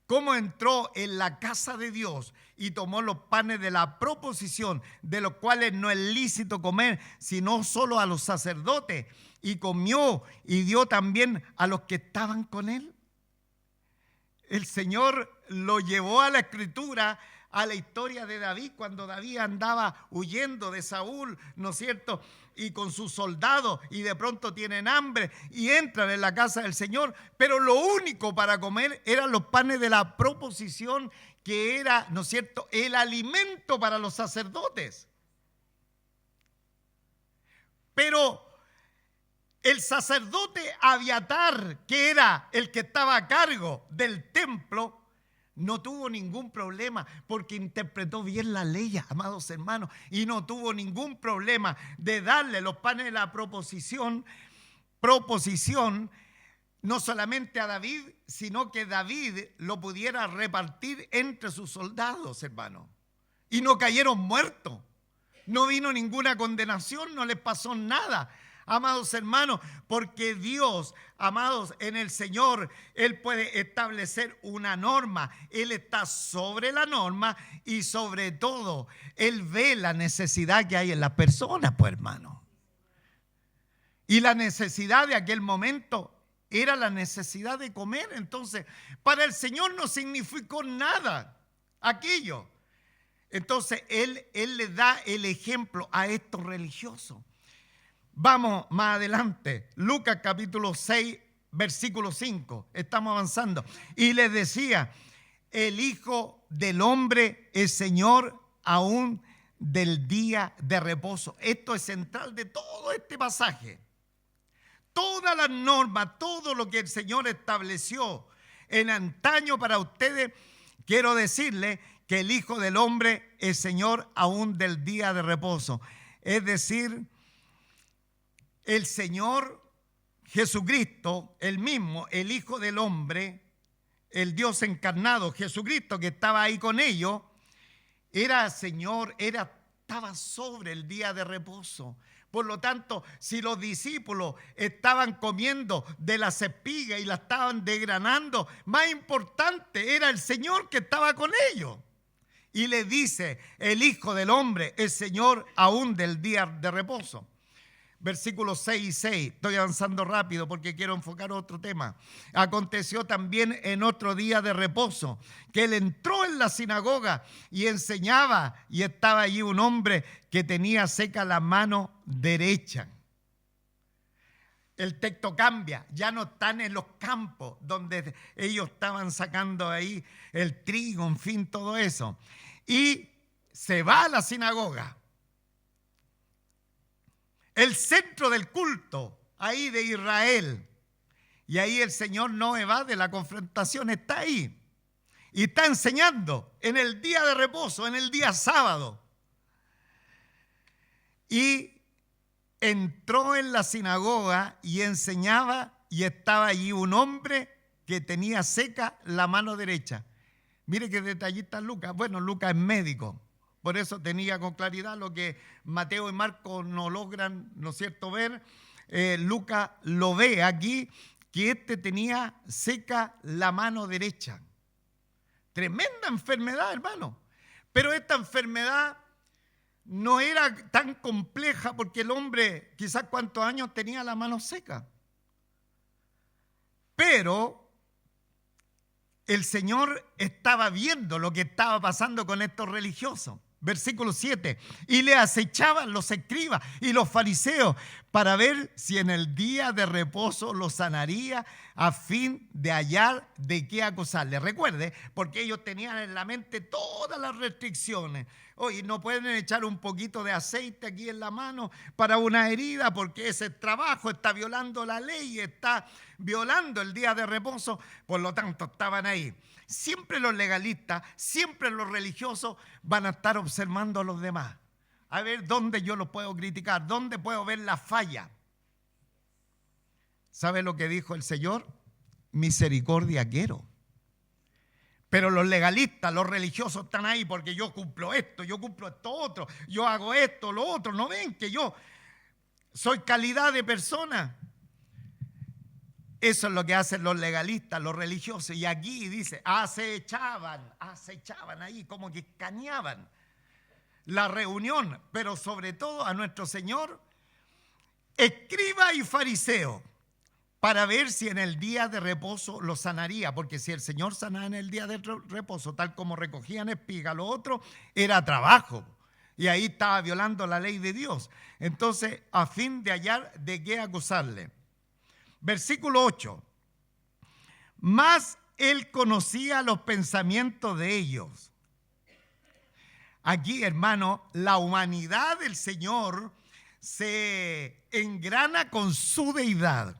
cómo entró en la casa de Dios y tomó los panes de la proposición, de los cuales no es lícito comer, sino solo a los sacerdotes, y comió y dio también a los que estaban con él. El Señor lo llevó a la Escritura, a la historia de David, cuando David andaba huyendo de Saúl, ¿no es cierto?, y con sus soldados, y de pronto tienen hambre y entran en la casa del Señor, pero lo único para comer eran los panes de la proposición, que era, ¿no es cierto?, el alimento para los sacerdotes. Pero el sacerdote Abiatar, que era el que estaba a cargo del templo, no tuvo ningún problema porque interpretó bien la ley, amados hermanos, y no tuvo ningún problema de darle los panes de la proposición, no solamente a David, sino que David lo pudiera repartir entre sus soldados, hermanos. Y no cayeron muertos, no vino ninguna condenación, no les pasó nada. Amados hermanos, porque Dios, amados, en el Señor, Él puede establecer una norma. Él está sobre la norma y sobre todo, Él ve la necesidad que hay en las personas, pues hermano. Y la necesidad de aquel momento era la necesidad de comer. Entonces, para el Señor no significó nada aquello. Entonces, Él le da el ejemplo a estos religiosos. Vamos más adelante, Lucas capítulo 6, versículo 5, estamos avanzando. Y les decía, el Hijo del Hombre es Señor aún del día de reposo. Esto es central de todo este pasaje. Todas las normas, todo lo que el Señor estableció en antaño para ustedes, quiero decirles que el Hijo del Hombre es Señor aún del día de reposo. Es decir, el Señor Jesucristo, el mismo, el Hijo del Hombre, el Dios encarnado, Jesucristo, que estaba ahí con ellos, era Señor, estaba sobre el día de reposo. Por lo tanto, si los discípulos estaban comiendo de las espigas y la estaban desgranando, más importante era el Señor que estaba con ellos. Y le dice, el Hijo del Hombre es Señor aún del día de reposo. Versículos 6 y 6, estoy avanzando rápido porque quiero enfocar otro tema. Aconteció también en otro día de reposo que él entró en la sinagoga y enseñaba, y estaba allí un hombre que tenía seca la mano derecha. El texto cambia, ya no están en los campos donde ellos estaban sacando ahí el trigo, en fin, todo eso. Y se va a la sinagoga, el centro del culto ahí de Israel. Y ahí el Señor no evade la confrontación, está ahí. Y está enseñando en el día de reposo, en el día sábado. Y entró en la sinagoga y enseñaba, y estaba allí un hombre que tenía seca la mano derecha. Mire qué detallista Lucas. Bueno, Lucas es médico. Por eso tenía con claridad lo que Mateo y Marcos no logran, ¿no es cierto?, ver. Lucas lo ve aquí, que tenía seca la mano derecha. Tremenda enfermedad, hermano. Pero esta enfermedad no era tan compleja porque el hombre, quizás cuántos años tenía la mano seca. Pero el Señor estaba viendo lo que estaba pasando con estos religiosos. Versículo 7, y le acechaban los escribas y los fariseos para ver si en el día de reposo los sanaría a fin de hallar de qué acusarle. Recuerde, porque ellos tenían en la mente todas las restricciones. Oye, no pueden echar un poquito de aceite aquí en la mano para una herida porque ese trabajo está violando la ley, está violando el día de reposo. Por lo tanto, estaban ahí. Siempre los legalistas, siempre los religiosos van a estar observando a los demás. A ver dónde yo los puedo criticar, dónde puedo ver la falla. ¿Sabe lo que dijo el Señor? Misericordia quiero. Pero los legalistas, los religiosos están ahí porque yo cumplo esto otro, yo hago esto, lo otro. ¿No ven que yo soy calidad de persona? Eso es lo que hacen los legalistas, los religiosos. Y aquí dice, acechaban ahí, como que escaneaban la reunión. Pero sobre todo a nuestro Señor, escriba y fariseo, para ver si en el día de reposo lo sanaría. Porque si el Señor sanaba en el día de reposo, tal como recogían espiga, lo otro era trabajo. Y ahí estaba violando la ley de Dios. Entonces, a fin de hallar de qué acusarle. Versículo 8. Mas él conocía los pensamientos de ellos. Aquí, hermano, la humanidad del Señor se engrana con su deidad.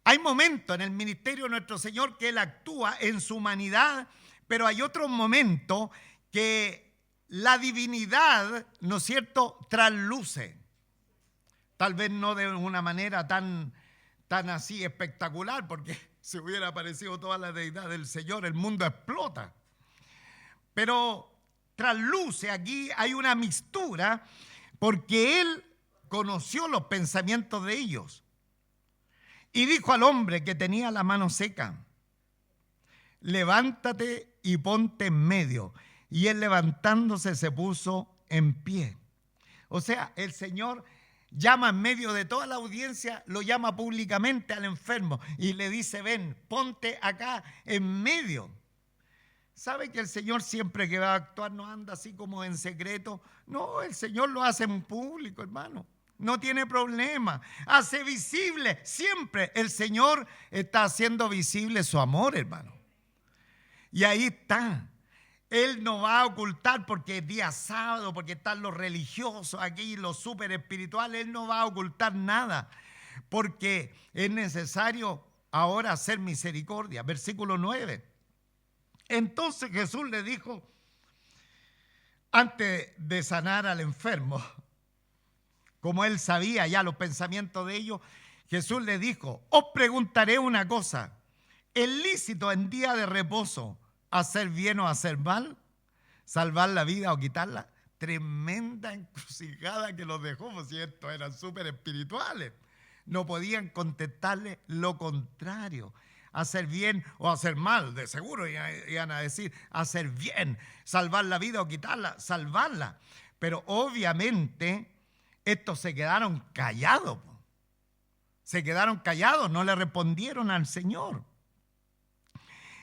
Hay momentos en el ministerio de nuestro Señor que Él actúa en su humanidad, pero hay otros momentos que la divinidad, ¿no es cierto?, trasluce. Tal vez no de una manera tan así espectacular, porque si hubiera aparecido toda la deidad del Señor, el mundo explota. Pero trasluce, aquí hay una mixtura, porque Él conoció los pensamientos de ellos. Y dijo al hombre que tenía la mano seca, levántate y ponte en medio. Y él levantándose se puso en pie. O sea, el Señor llama en medio de toda la audiencia, lo llama públicamente al enfermo y le dice, ven, ponte acá en medio. ¿Sabe que el Señor siempre que va a actuar no anda así como en secreto? No, el Señor lo hace en público, hermano. No tiene problema. Hace visible, siempre el Señor está haciendo visible su amor, hermano. Y ahí está. Él no va a ocultar porque es día sábado, porque están los religiosos aquí, los súper espirituales. Él no va a ocultar nada, porque es necesario ahora hacer misericordia. Versículo 9. Entonces Jesús le dijo, antes de sanar al enfermo, como él sabía ya los pensamientos de ellos, Jesús le dijo, os preguntaré una cosa, ¿Es lícito en día de reposo hacer bien o hacer mal? ¿Salvar la vida o quitarla? Tremenda encrucijada que los dejó, por cierto, eran súper espirituales. No podían contestarle lo contrario. Hacer bien o hacer mal, de seguro iban a decir hacer bien, salvar la vida o quitarla, salvarla. Pero obviamente estos se quedaron callados. Se quedaron callados, no le respondieron al Señor.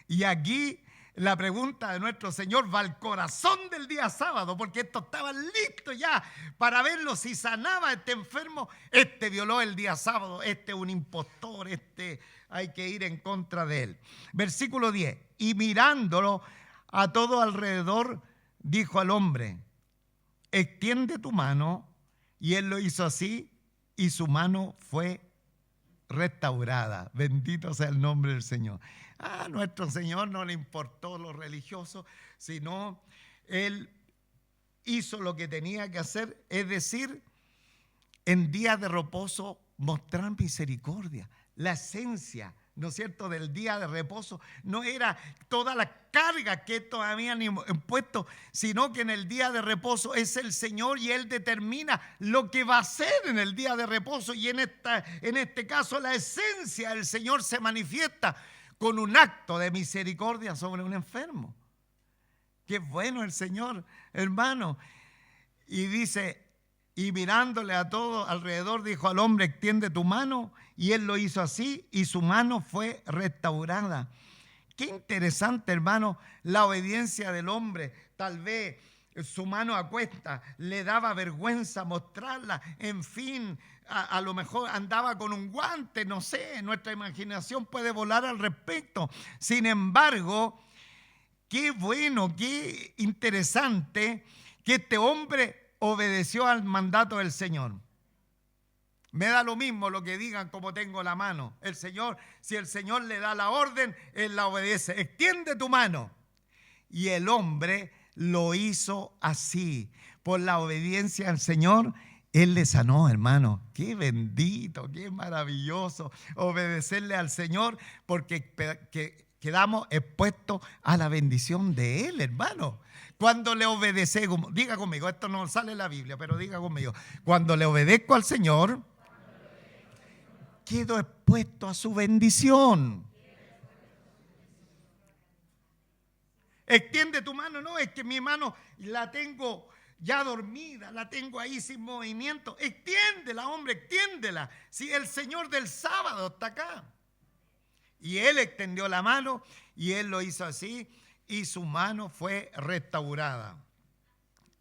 Y aquí la pregunta de nuestro Señor va al corazón del día sábado, porque estos estaban listos ya para verlo si sanaba a este enfermo. Este violó el día sábado, este es un impostor, este hay que ir en contra de él. Versículo 10, y mirándolo a todo alrededor, dijo al hombre, extiende tu mano, y él lo hizo así, y su mano fue restaurada. Bendito sea el nombre del Señor. A nuestro Señor no le importó lo religioso, sino Él hizo lo que tenía que hacer, es decir, en días de reposo mostrar misericordia. La esencia, ¿no es cierto?, del día de reposo no era toda la carga que estos habían impuesto, sino que en el día de reposo es el Señor y Él determina lo que va a hacer en el día de reposo. Y en este caso la esencia del Señor se manifiesta con un acto de misericordia sobre un enfermo. Qué bueno el Señor, hermano. Y dice, y mirándole a todo alrededor, dijo al hombre, extiende tu mano. Y él lo hizo así, y su mano fue restaurada. Qué interesante, hermano, la obediencia del hombre. Tal vez su mano a cuesta le daba vergüenza mostrarla. En fin, a lo mejor andaba con un guante, no sé, nuestra imaginación puede volar al respecto. Sin embargo, qué bueno, qué interesante que este hombre obedeció al mandato del Señor. Me da lo mismo lo que digan como tengo la mano. El Señor, si el Señor le da la orden, Él la obedece. Extiende tu mano. Y el hombre lo hizo así. Por la obediencia al Señor, Él le sanó, hermano. Qué bendito, qué maravilloso obedecerle al Señor, porque quedamos expuestos a la bendición de Él, hermano. Cuando le obedecemos, diga conmigo, esto no sale en la Biblia, pero diga conmigo, cuando le obedezco al Señor, quedo expuesto a su bendición. Extiende tu mano, no, es que mi mano la tengo ya dormida, la tengo ahí sin movimiento. Extiéndela, hombre, extiéndela. Si el Señor del sábado está acá. Y él extendió la mano y él lo hizo así y su mano fue restaurada.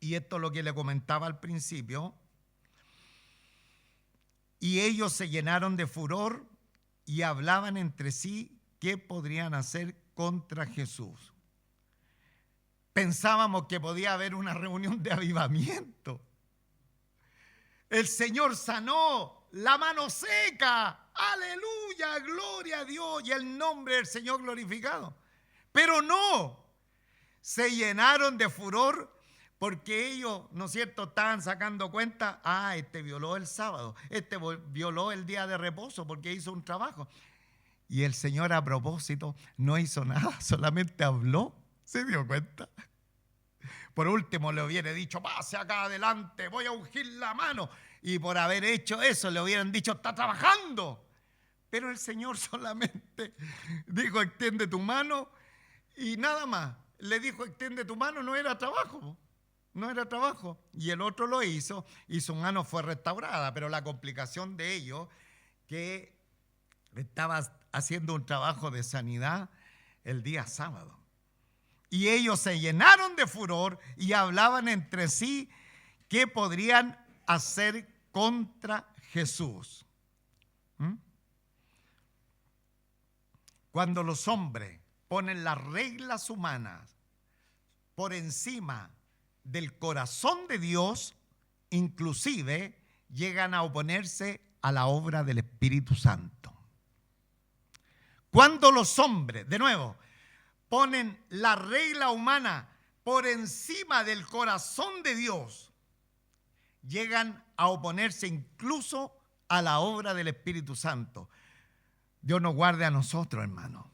Y esto es lo que le comentaba al principio. Y ellos se llenaron de furor y hablaban entre sí qué podrían hacer contra Jesús. Pensábamos que podía haber una reunión de avivamiento. El Señor sanó la mano seca. Aleluya, gloria a Dios y el nombre del Señor glorificado. Pero no, se llenaron de furor porque ellos, ¿no es cierto?, estaban sacando cuenta, este violó el sábado, este violó el día de reposo porque hizo un trabajo. Y el Señor a propósito no hizo nada, solamente habló. ¿Se dio cuenta? Por último le hubiera dicho, pase acá adelante, voy a ungir la mano. Y por haber hecho eso le hubieran dicho, está trabajando. Pero el Señor solamente dijo, extiende tu mano y nada más. Le dijo, extiende tu mano, no era trabajo. No era trabajo. Y el otro lo hizo y su mano fue restaurada. Pero la complicación de ello, que estaba haciendo un trabajo de sanidad el día sábado. Y ellos se llenaron de furor y hablaban entre sí qué podrían hacer contra Jesús. Cuando los hombres ponen las reglas humanas por encima del corazón de Dios, inclusive llegan a oponerse a la obra del Espíritu Santo. Cuando los hombres, de nuevo, ponen la regla humana por encima del corazón de Dios, llegan a oponerse incluso a la obra del Espíritu Santo. Dios nos guarde a nosotros, hermano.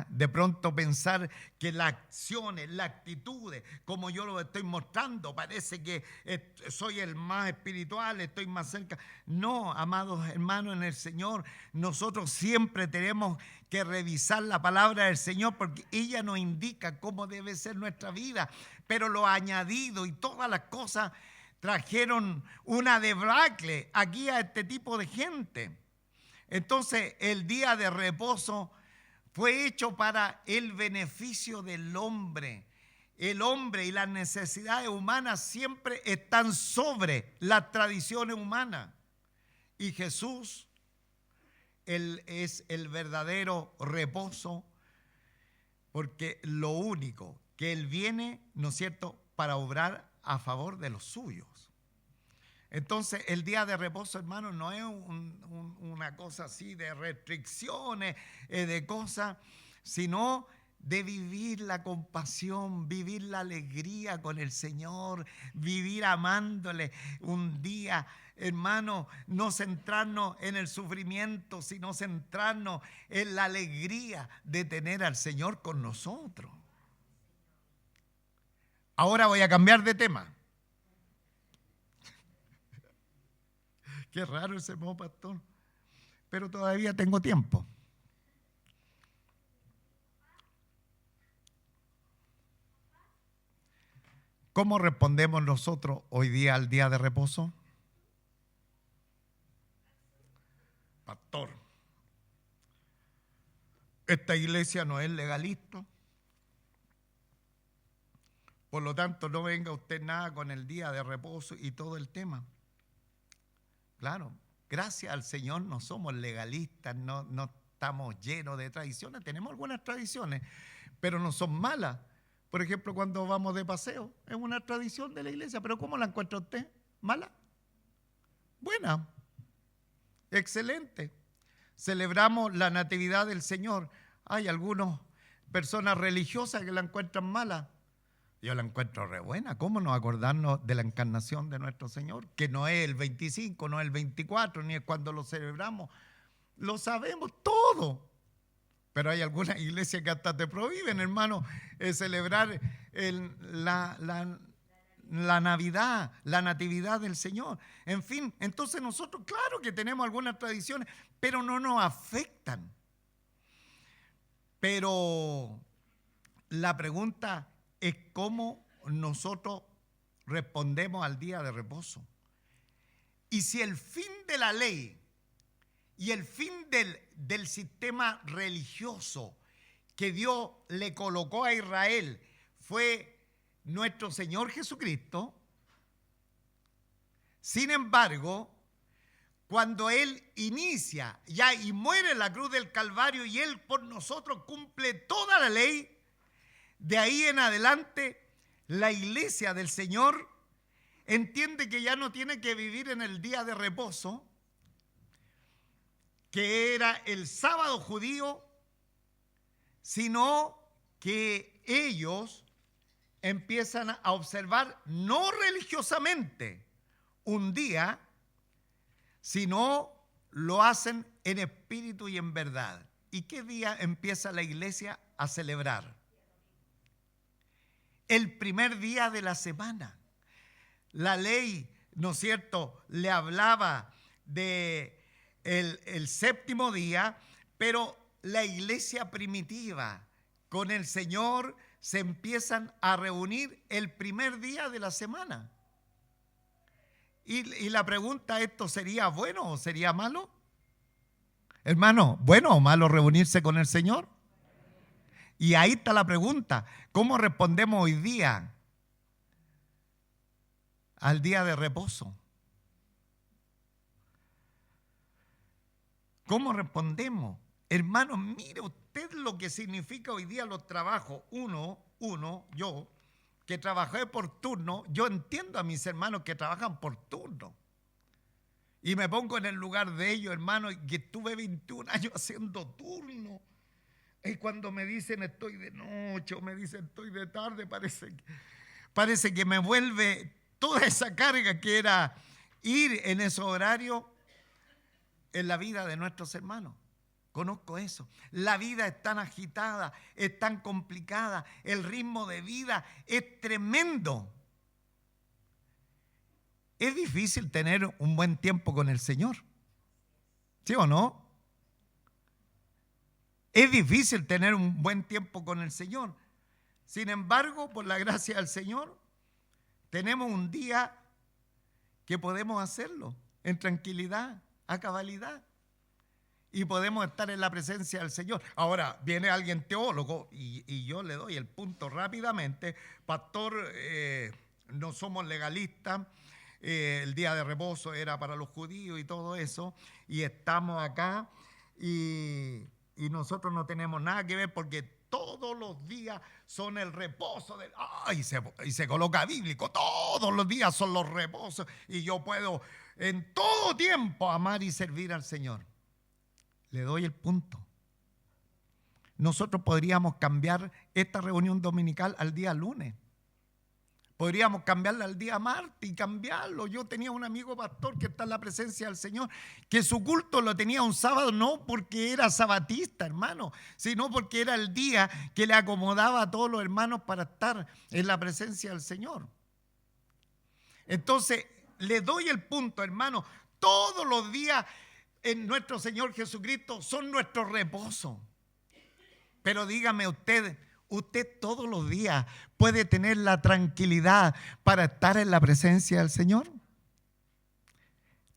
De pronto pensar que las acciones, las actitudes, como yo lo estoy mostrando, parece que soy el más espiritual, estoy más cerca. No, amados hermanos en el Señor, nosotros siempre tenemos que revisar la palabra del Señor porque ella nos indica cómo debe ser nuestra vida. Pero lo añadido y todas las cosas trajeron una debacle aquí a este tipo de gente. Entonces, el día de reposo fue hecho para el beneficio del hombre. El hombre y las necesidades humanas siempre están sobre las tradiciones humanas. Y Jesús, Él es el verdadero reposo, porque lo único que Él viene, ¿no es cierto?, para obrar a favor de los suyos. Entonces, el día de reposo, hermano, no es una cosa así de restricciones, de cosas, sino de vivir la compasión, vivir la alegría con el Señor, vivir amándole un día, hermano, no centrarnos en el sufrimiento, sino centrarnos en la alegría de tener al Señor con nosotros. Ahora voy a cambiar de tema. Qué raro ese modo, pastor. Pero todavía tengo tiempo. ¿Cómo respondemos nosotros hoy día al día de reposo? Pastor, esta iglesia no es legalista. Por lo tanto, no venga usted nada con el día de reposo y todo el tema. Claro, gracias al Señor no somos legalistas, no estamos llenos de tradiciones. Tenemos algunas tradiciones, pero no son malas. Por ejemplo, cuando vamos de paseo, es una tradición de la iglesia, pero ¿cómo la encuentra usted? ¿Mala? Buena. Excelente. Celebramos la natividad del Señor. Hay algunas personas religiosas que la encuentran mala. Yo la encuentro re buena. ¿Cómo no acordarnos de la encarnación de nuestro Señor? Que no es el 25, no es el 24, ni es cuando lo celebramos. Lo sabemos todo. Pero hay algunas iglesias que hasta te prohíben, hermano, celebrar la Navidad, la natividad del Señor. En fin, entonces nosotros, claro que tenemos algunas tradiciones, pero no nos afectan. Pero la pregunta es cómo nosotros respondemos al día de reposo. Y si el fin de la ley y el fin del sistema religioso que Dios le colocó a Israel fue nuestro Señor Jesucristo, sin embargo, cuando Él inicia ya y muere en la cruz del Calvario y Él por nosotros cumple toda la ley, de ahí en adelante la iglesia del Señor entiende que ya no tiene que vivir en el día de reposo, que era el sábado judío, sino que ellos empiezan a observar no religiosamente un día, sino lo hacen en espíritu y en verdad. ¿Y qué día empieza la iglesia a celebrar? El primer día de la semana. La ley, ¿no es cierto?, le hablaba de el séptimo día, pero la iglesia primitiva con el Señor se empiezan a reunir el primer día de la semana. Y la pregunta, ¿esto sería bueno o sería malo? Hermano, ¿bueno o malo reunirse con el Señor? Y ahí está la pregunta, ¿cómo respondemos hoy día al día de reposo? ¿Cómo respondemos? Hermano, mire usted lo que significa hoy día los trabajos. Yo, que trabajé por turno, yo entiendo a mis hermanos que trabajan por turno. Y me pongo en el lugar de ellos, hermano, que estuve 21 años haciendo turno. Y cuando me dicen estoy de noche o me dicen estoy de tarde, parece que me vuelve toda esa carga que era ir en ese horario en la vida de nuestros hermanos. Conozco eso. La vida es tan agitada, es tan complicada, el ritmo de vida es tremendo. Es difícil tener un buen tiempo con el Señor. ¿Sí o no? Es difícil tener un buen tiempo con el Señor. Sin embargo, por la gracia del Señor, tenemos un día que podemos hacerlo en tranquilidad, a cabalidad. Y podemos estar en la presencia del Señor. Ahora, viene alguien teólogo y yo le doy el punto rápidamente. Pastor, no somos legalistas. El día de reposo era para los judíos y todo eso. Y estamos acá y nosotros no tenemos nada que ver porque todos los días son el reposo. Y se coloca bíblico. Todos los días son los reposos. Y yo puedo en todo tiempo amar y servir al Señor. Le doy el punto. Nosotros podríamos cambiar esta reunión dominical al día lunes. Podríamos cambiarla al día martes y cambiarlo. Yo tenía un amigo pastor que está en la presencia del Señor, que su culto lo tenía un sábado, no porque era sabatista, hermano, sino porque era el día que le acomodaba a todos los hermanos para estar en la presencia del Señor. Entonces, le doy el punto, hermano. Todos los días en nuestro Señor Jesucristo son nuestro reposo. Pero dígame usted todos los días puede tener la tranquilidad para estar en la presencia del Señor.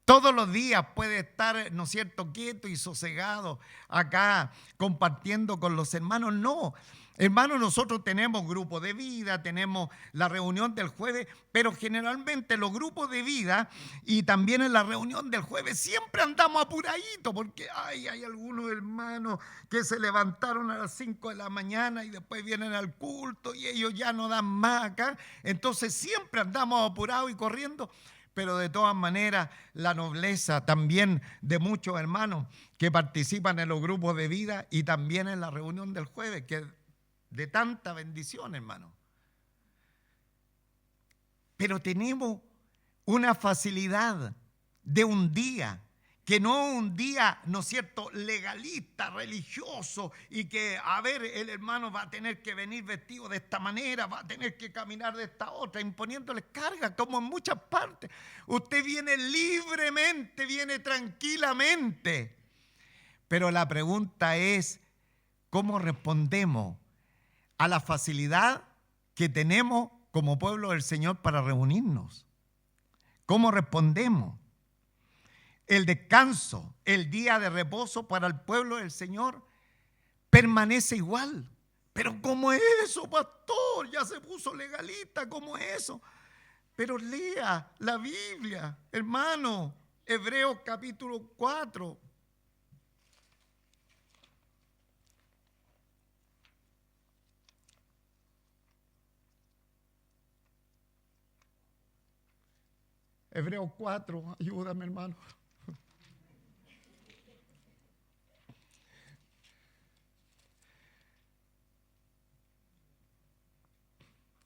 Todos los días puede estar, ¿no es cierto?, quieto y sosegado acá compartiendo con los hermanos. No, hermanos, nosotros tenemos grupo de vida, tenemos la reunión del jueves, pero generalmente los grupos de vida y también en la reunión del jueves siempre andamos apuraditos porque hay algunos hermanos que se levantaron a las 5 de la mañana y después vienen al culto y ellos ya no dan más acá. Entonces siempre andamos apurados y corriendo. Pero de todas maneras, la nobleza también de muchos hermanos que participan en los grupos de vida y también en la reunión del jueves, que es de tanta bendición, hermano. Pero tenemos una facilidad de un día, que no un día, ¿no es cierto?, legalista, religioso, y que, a ver, el hermano va a tener que venir vestido de esta manera, va a tener que caminar de esta otra, imponiéndoles carga, como en muchas partes. Usted viene libremente, viene tranquilamente. Pero la pregunta es, ¿cómo respondemos a la facilidad que tenemos como pueblo del Señor para reunirnos? ¿Cómo respondemos? El descanso, el día de reposo para el pueblo del Señor permanece igual. Pero ¿cómo es eso, pastor? Ya se puso legalista, ¿cómo es eso? Pero lea la Biblia, hermano. Hebreos capítulo 4. Hebreos 4, ayúdame, hermano.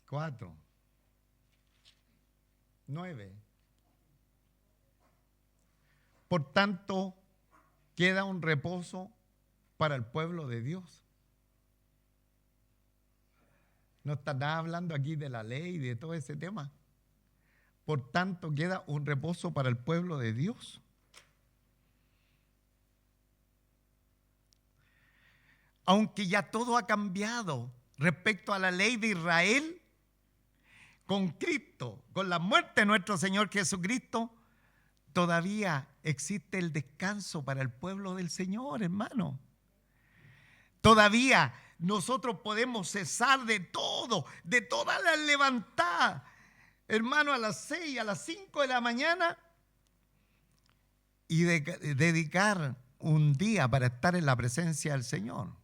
4, 9. Por tanto, queda un reposo para el pueblo de Dios. No está nada hablando aquí de la ley y de todo ese tema. Por tanto, queda un reposo para el pueblo de Dios. Aunque ya todo ha cambiado respecto a la ley de Israel, con Cristo, con la muerte de nuestro Señor Jesucristo, todavía existe el descanso para el pueblo del Señor, hermano. Todavía nosotros podemos cesar de todo, de todas las levantadas, hermano, a las 6, a las 5 de la mañana y dedicar un día para estar en la presencia del Señor.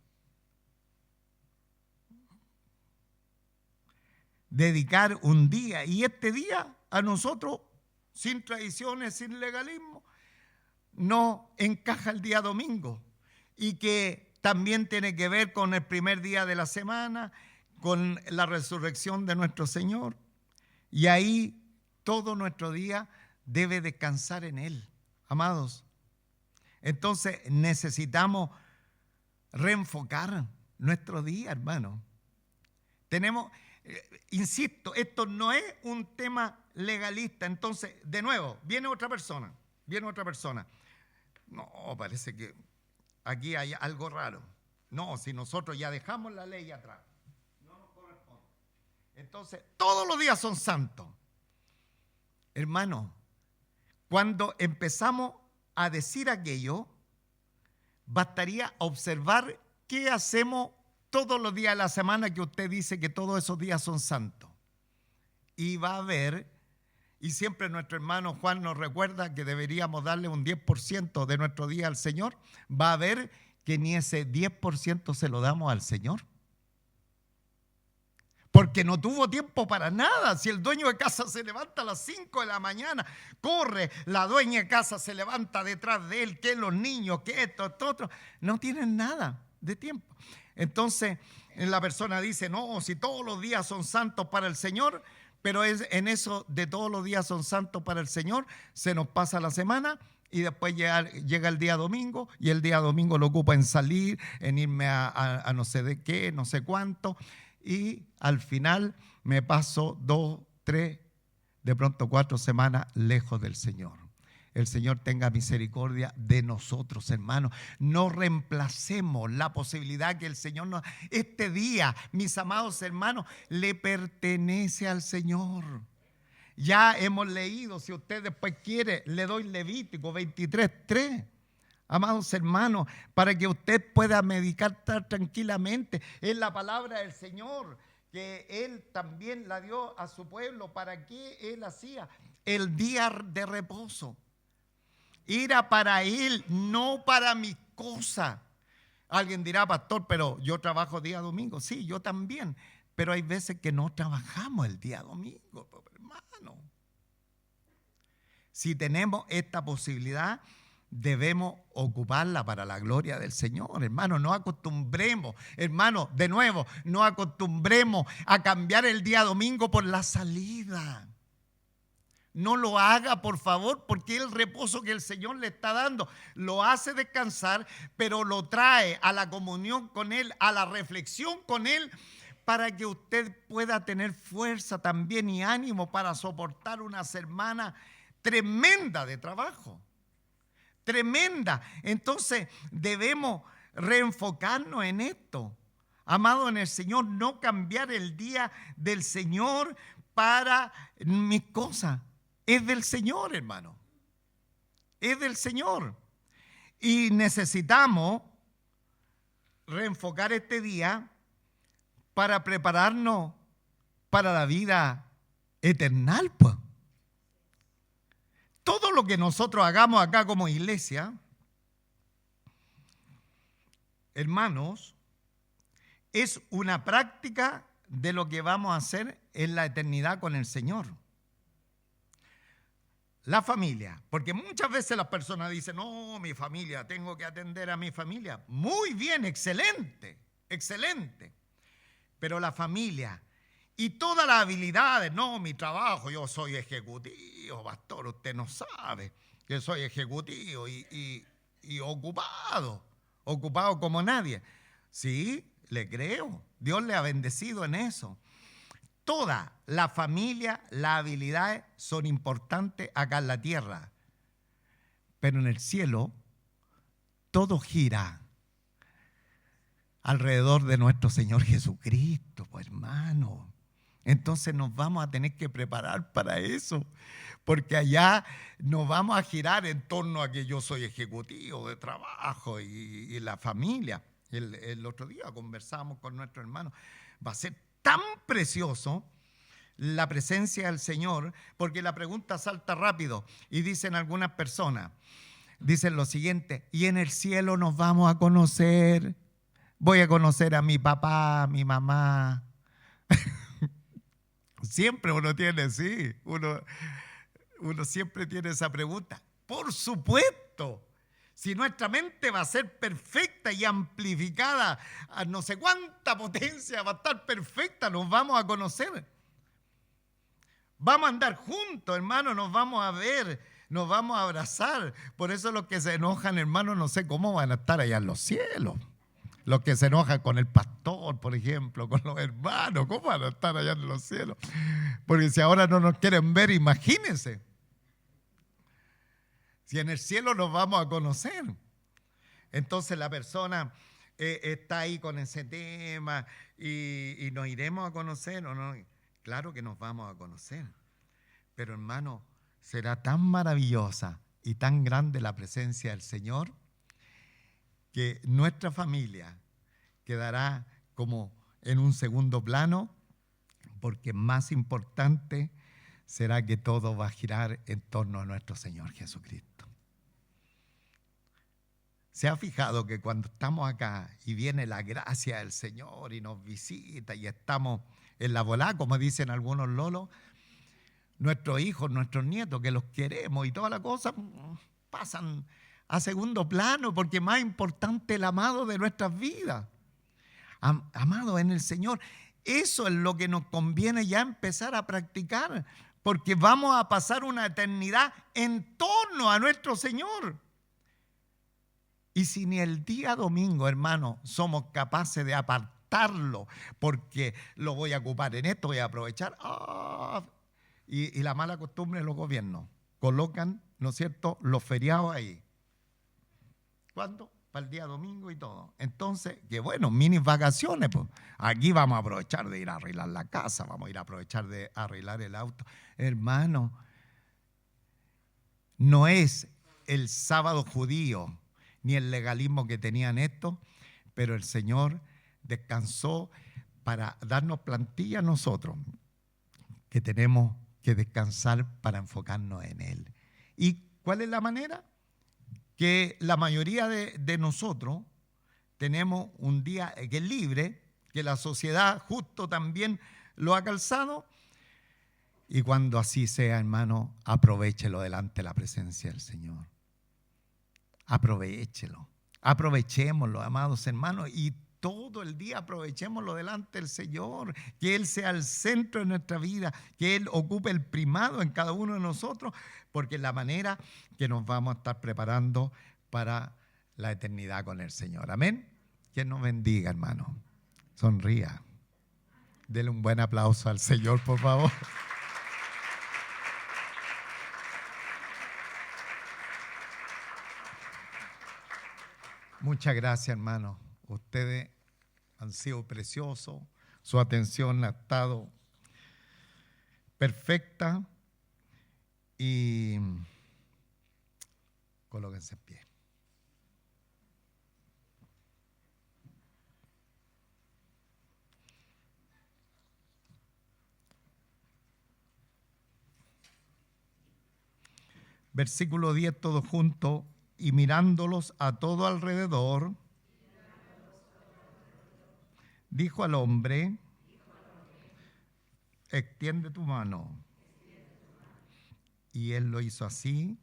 Dedicar un día, y este día a nosotros, sin tradiciones, sin legalismo, no encaja el día domingo, y que también tiene que ver con el primer día de la semana, con la resurrección de nuestro Señor, y ahí todo nuestro día debe descansar en Él, amados. Entonces necesitamos reenfocar nuestro día, hermano. Tenemos, insisto, esto no es un tema legalista. Entonces, de nuevo, viene otra persona. No, parece que aquí hay algo raro. No, si nosotros ya dejamos la ley atrás, no nos corresponde. Entonces, todos los días son santos. Hermano, cuando empezamos a decir aquello, bastaría observar qué hacemos todos los días de la semana que usted dice que todos esos días son santos. Y va a ver, y siempre nuestro hermano Juan nos recuerda que deberíamos darle un 10% de nuestro día al Señor, va a ver que ni ese 10% se lo damos al Señor. Porque no tuvo tiempo para nada. Si el dueño de casa se levanta a las 5 de la mañana, corre, la dueña de casa se levanta detrás de él, que los niños, que esto, otro, no tienen nada de tiempo. Entonces la persona dice, no, si todos los días son santos para el Señor, pero en eso de todos los días son santos para el Señor, se nos pasa la semana y después llega el día domingo y el día domingo lo ocupa en salir, en irme a no sé de qué, no sé cuánto. Y al final me paso 2, 3, de pronto 4 semanas lejos del Señor. El Señor tenga misericordia de nosotros, hermanos. No reemplacemos la posibilidad que el Señor nos... Este día, mis amados hermanos, le pertenece al Señor. Ya hemos leído, si usted después quiere, le doy Levítico 23:3. Amados hermanos, para que usted pueda meditar tranquilamente. Es la palabra del Señor que Él también la dio a su pueblo. ¿Para qué Él hacía el día de reposo? Era para Él, no para mi cosa. Alguien dirá, pastor, pero yo trabajo día domingo. Sí, yo también. Pero hay veces que no trabajamos el día domingo, hermano. Si tenemos esta posibilidad, debemos ocuparla para la gloria del Señor, hermano. No acostumbremos, hermano, de nuevo, no acostumbremos a cambiar el día domingo por la salida. No lo haga, por favor, porque el reposo que el Señor le está dando lo hace descansar, pero lo trae a la comunión con Él, a la reflexión con Él, para que usted pueda tener fuerza también y ánimo para soportar una semana tremenda de trabajo. Tremenda. Entonces debemos reenfocarnos en esto, amado en el Señor, no cambiar el día del Señor para mis cosas. Es del Señor, hermano. Es del Señor. Y necesitamos reenfocar este día para prepararnos para la vida eterna, pues. Todo lo que nosotros hagamos acá como iglesia, hermanos, es una práctica de lo que vamos a hacer en la eternidad con el Señor. La familia, porque muchas veces las personas dicen, no, mi familia, tengo que atender a mi familia. Muy bien, excelente, excelente. Pero la familia y todas las habilidades, no, mi trabajo, yo soy ejecutivo, pastor, usted no sabe que soy ejecutivo y ocupado como nadie. Sí, le creo, Dios le ha bendecido en eso. Toda la familia, las habilidades son importantes acá en la tierra, pero en el cielo todo gira alrededor de nuestro Señor Jesucristo, pues hermano. Entonces nos vamos a tener que preparar para eso, porque allá nos vamos a girar en torno a que yo soy ejecutivo de trabajo y la familia. El otro día conversamos con nuestro hermano. Va a ser tan precioso la presencia del Señor, porque la pregunta salta rápido y dicen algunas personas, dicen lo siguiente, y en el cielo nos vamos a conocer, voy a conocer a mi papá, a mi mamá. Siempre uno tiene, sí, uno siempre tiene esa pregunta. Por supuesto, si nuestra mente va a ser perfecta y amplificada a no sé cuánta potencia, va a estar perfecta, nos vamos a conocer. Vamos a andar juntos, hermano, nos vamos a ver, nos vamos a abrazar. Por eso los que se enojan, hermano, no sé cómo van a estar allá en los cielos. Los que se enojan con el pastor, por ejemplo, con los hermanos, ¿cómo van a estar allá en los cielos? Porque si ahora no nos quieren ver, imagínense. Si en el cielo nos vamos a conocer. Entonces la persona está ahí con ese tema y nos iremos a conocer o no. Claro que nos vamos a conocer. Pero hermano, será tan maravillosa y tan grande la presencia del Señor que nuestra familia quedará como en un segundo plano, porque más importante será que todo va a girar en torno a nuestro Señor Jesucristo. ¿Se ha fijado que cuando estamos acá y viene la gracia del Señor y nos visita y estamos en la volá, como dicen algunos lolos, nuestros hijos, nuestros nietos, que los queremos y toda la cosa, pasan a segundo plano, porque más importante el amado de nuestras vidas. Amado en el Señor. Eso es lo que nos conviene ya empezar a practicar, porque vamos a pasar una eternidad en torno a nuestro Señor. Y si ni el día domingo, hermano, somos capaces de apartarlo, porque lo voy a ocupar en esto, voy a aprovechar. Y la mala costumbre de los gobiernos, colocan, ¿no es cierto?, los feriados ahí. ¿Cuándo? Para el día domingo y todo. Entonces, que bueno, mini vacaciones, pues. Aquí vamos a aprovechar de ir a arreglar la casa, vamos a ir a aprovechar de arreglar el auto. Hermano, no es el sábado judío, ni el legalismo que tenían estos, pero el Señor descansó para darnos plantilla a nosotros, que tenemos que descansar para enfocarnos en Él. ¿Y cuál es la manera? Que la mayoría de nosotros tenemos un día que es libre, que la sociedad justo también lo ha calzado, y cuando así sea, hermano, aprovéchelo delante de la presencia del Señor. Aprovéchelo, aprovechémoslo, amados hermanos, y todo el día aprovechémoslo delante del Señor, que Él sea el centro de nuestra vida, que Él ocupe el primado en cada uno de nosotros, porque es la manera que nos vamos a estar preparando para la eternidad con el Señor. Amén. Que nos bendiga, hermano. Sonría. Dele un buen aplauso al Señor, por favor. Muchas gracias, hermano. Ustedes han sido preciosos. Su atención ha estado perfecta. Y colóquense en pie. Versículo 10, todos juntos. Y mirándolos a todo alrededor, dijo al hombre, extiende tu mano. Y él lo hizo así,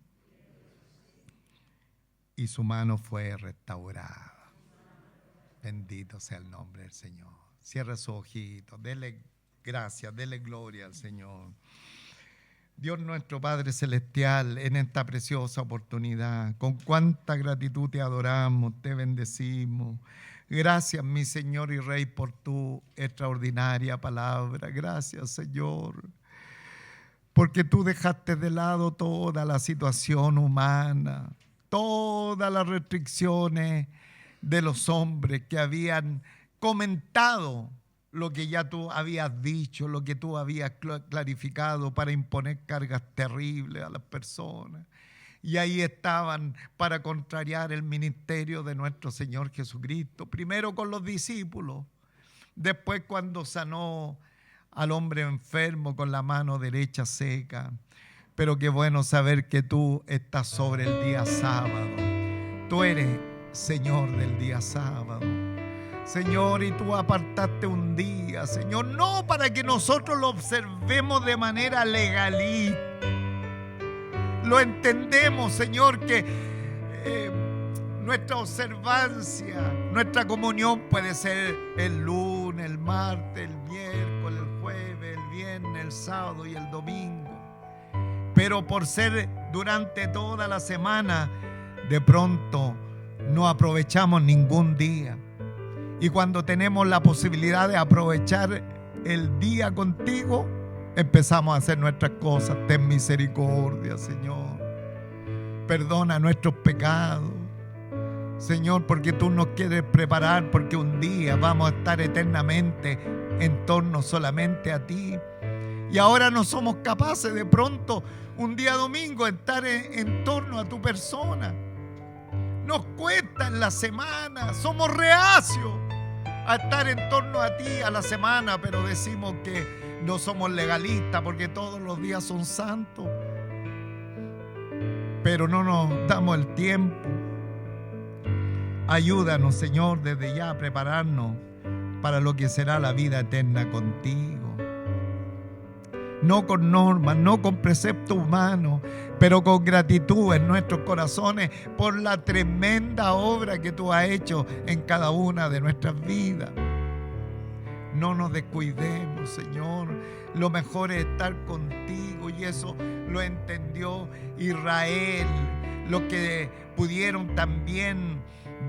y su mano fue restaurada. Bendito sea el nombre del Señor. Cierre sus ojitos, dele gracias, dele gloria al Señor. Dios nuestro Padre Celestial, en esta preciosa oportunidad, con cuánta gratitud te adoramos, te bendecimos. Gracias, mi Señor y Rey, por tu extraordinaria palabra. Gracias, Señor, porque tú dejaste de lado toda la situación humana, todas las restricciones de los hombres que habían comentado lo que ya tú habías dicho, lo que tú habías clarificado para imponer cargas terribles a las personas. Y ahí estaban para contrariar el ministerio de nuestro Señor Jesucristo, primero con los discípulos, después cuando sanó al hombre enfermo con la mano derecha seca. Pero qué bueno saber que tú estás sobre el día sábado. Tú eres Señor del día sábado. Señor, y tú apartaste un día, Señor, no para que nosotros lo observemos de manera legalista. Lo entendemos, Señor, que nuestra observancia, nuestra comunión puede ser el lunes, el martes, el miércoles, el jueves, el viernes, el sábado y el domingo. Pero por ser durante toda la semana, de pronto no aprovechamos ningún día. Y cuando tenemos la posibilidad de aprovechar el día contigo, empezamos a hacer nuestras cosas. Ten misericordia, Señor. Perdona nuestros pecados, Señor, porque tú nos quieres preparar, porque un día vamos a estar eternamente en torno solamente a ti. Y ahora no somos capaces de pronto, un día domingo, estar en torno a tu persona. Nos cuesta en la semana, somos reacios a estar en torno a ti a la semana, pero decimos que no somos legalistas porque todos los días son santos. Pero no nos damos el tiempo. Ayúdanos, Señor, desde ya a prepararnos para lo que será la vida eterna contigo. No con normas, no con preceptos humanos, pero con gratitud en nuestros corazones por la tremenda obra que tú has hecho en cada una de nuestras vidas. No nos descuidemos, Señor. Lo mejor es estar contigo, y eso lo entendió Israel, lo que pudieron también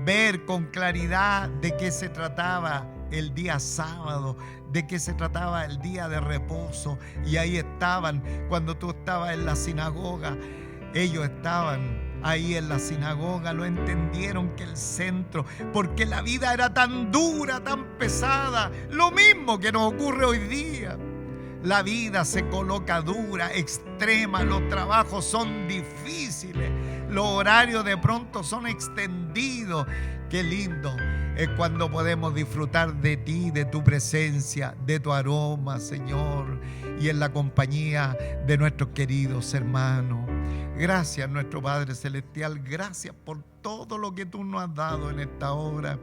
ver con claridad de qué se trataba el día sábado, de qué se trataba el día de reposo. Y ahí estaban, cuando tú estabas en la sinagoga, ellos estaban ahí en la sinagoga, lo entendieron que el centro, porque la vida era tan dura, tan pesada, lo mismo que nos ocurre hoy día. La vida se coloca dura, extrema, los trabajos son difíciles, los horarios de pronto son extendidos. Qué lindo es cuando podemos disfrutar de ti, de tu presencia, de tu aroma, Señor, y en la compañía de nuestros queridos hermanos. Gracias, nuestro Padre Celestial, gracias por todo lo que tú nos has dado en esta hora.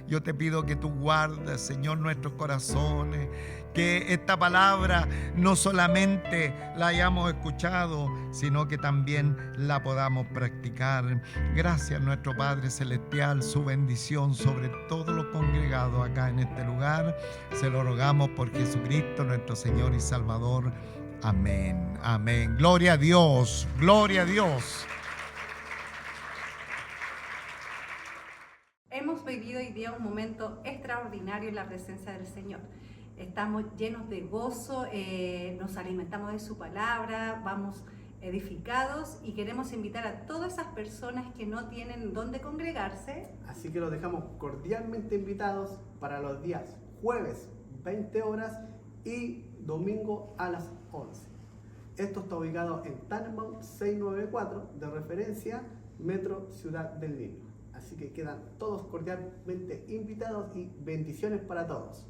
Yo te pido que tú guardes, Señor, nuestros corazones, que esta palabra no solamente la hayamos escuchado, sino que también la podamos practicar. Gracias, nuestro Padre Celestial, su bendición sobre todos los congregados acá en este lugar. Se lo rogamos por Jesucristo, nuestro Señor y Salvador. Amén, amén. Gloria a Dios, gloria a Dios. Hemos vivido hoy día un momento extraordinario en la presencia del Señor. Estamos llenos de gozo, nos alimentamos de su palabra, vamos edificados y queremos invitar a todas esas personas que no tienen dónde congregarse. Así que los dejamos cordialmente invitados para los días jueves 20 horas y domingo a las 11. Esto está ubicado en Tannenbaum 694, de referencia Metro Ciudad del Niño. Así que quedan todos cordialmente invitados y bendiciones para todos.